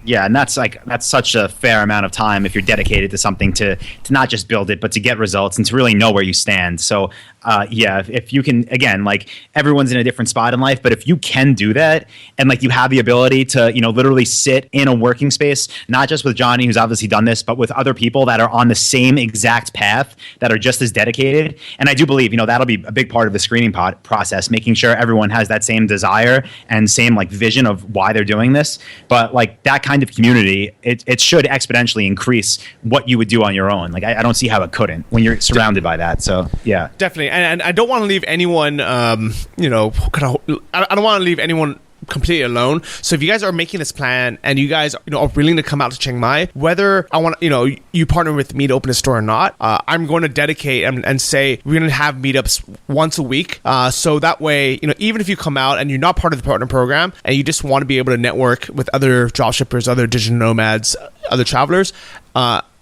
Yeah, and that's such a fair amount of time if you're dedicated to something to not just build it, but to get results and to really know where you stand. So if you can, again, like everyone's in a different spot in life, but if you can do that and like you have the ability to, literally sit in a working space, not just with Johnny, who's obviously done this, but with other people that are on the same exact path that are just as dedicated. And I do believe, that'll be a big part of the screening process, making sure everyone has that same desire and same like vision of why they're doing this. But like that kind of community, it should exponentially increase what you would do on your own. Like I don't see how it couldn't when you're surrounded by that. So yeah, definitely. And I don't want to leave anyone, I don't want to leave anyone completely alone. So if you guys are making this plan and you guys are willing to come out to Chiang Mai, whether I want you partner with me to open a store or not, I'm going to dedicate and say we're going to have meetups once a week, so that way even if you come out and you're not part of the partner program and you just want to be able to network with other dropshippers, other digital nomads, other travelers,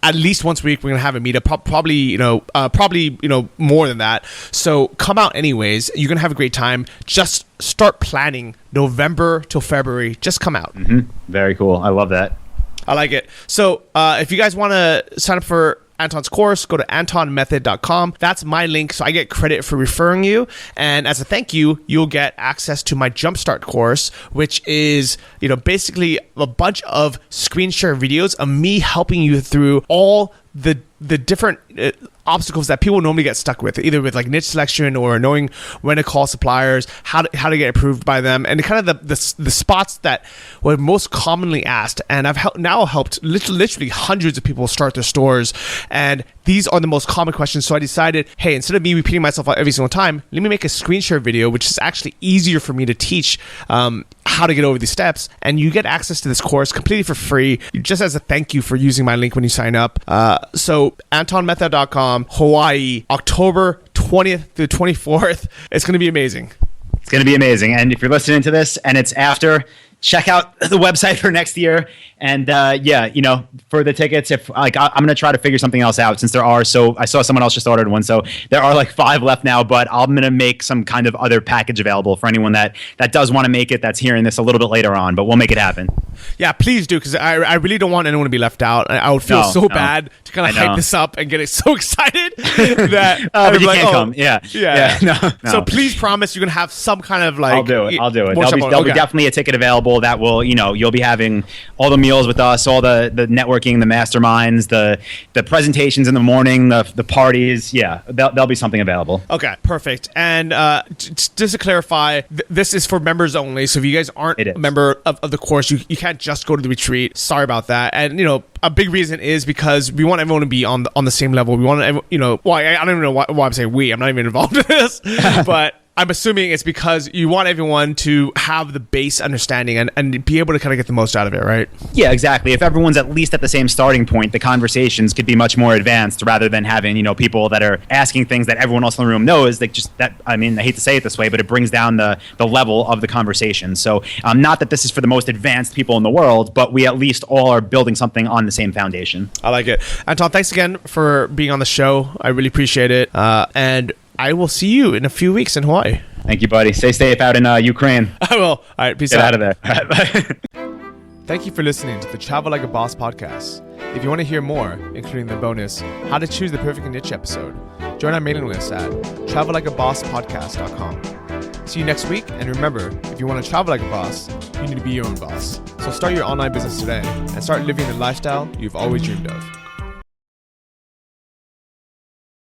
at least once a week we're gonna have a meetup, probably more than that. So come out anyways. You're gonna have a great time. Just start planning November till February. Just come out. Very cool. I love that. I like it. So if you guys want to sign up for Anton's course, go to antonmethod.com. That's my link, so I get credit for referring you. And as a thank you, you'll get access to my Jumpstart course, which is, basically a bunch of screen share videos of me helping you through all the different obstacles that people normally get stuck with, either with like niche selection or knowing when to call suppliers, how to get approved by them, and kind of the spots that were most commonly asked. And I've now helped literally hundreds of people start their stores, and these are the most common questions. So I decided, hey, instead of me repeating myself every single time, let me make a screen share video, which is actually easier for me to teach how to get over these steps. And you get access to this course completely for free, just as a thank you for using my link when you sign up. So antonmethod.com, Hawaii, October 20th to 24th. It's going to be amazing. It's going to be amazing. And if you're listening to this and it's after, check out the website for next year. And for the tickets, if I'm going to try to figure something else out, since there are, so I saw someone else just ordered one. So there are like 5 left now, but I'm going to make some kind of other package available for anyone that does want to make it, that's hearing this a little bit later on, but we'll make it happen. Yeah, please do, because I really don't want anyone to be left out. I would feel bad to kind of hype this up and get it so excited that but you can't come. Yeah. No. So please promise you're going to have some kind of like... I'll do it. There'll be definitely a ticket available that will, you'll be having all the meals with us, all the networking, the masterminds, the presentations in the morning, the parties. Yeah, there'll be something available. Okay, perfect. And just to clarify, this is for members only. So if you guys aren't a member of the course, you can't just go to the retreat. Sorry about that. And a big reason is because we want everyone to be on the same level. We want I don't even know why I'm saying we. I'm not even involved in this, but I'm assuming it's because you want everyone to have the base understanding and be able to kind of get the most out of it, right? Yeah, exactly. If everyone's at least at the same starting point, the conversations could be much more advanced rather than having, people that are asking things that everyone else in the room knows. I hate to say it this way, but it brings down the level of the conversation. So not that this is for the most advanced people in the world, but we at least all are building something on the same foundation. I like it. Anton, thanks again for being on the show. I really appreciate it. And I will see you in a few weeks in Hawaii. Thank you, buddy. Stay safe out in Ukraine. I will. All right, peace out. out. Get out of there. All right, bye. Thank you for listening to the Travel Like a Boss podcast. If you want to hear more, including the bonus, How to Choose the Perfect Niche episode, join our mailing list at travellikeabosspodcast.com. See you next week, and remember, if you want to travel like a boss, you need to be your own boss. So start your online business today and start living the lifestyle you've always dreamed of.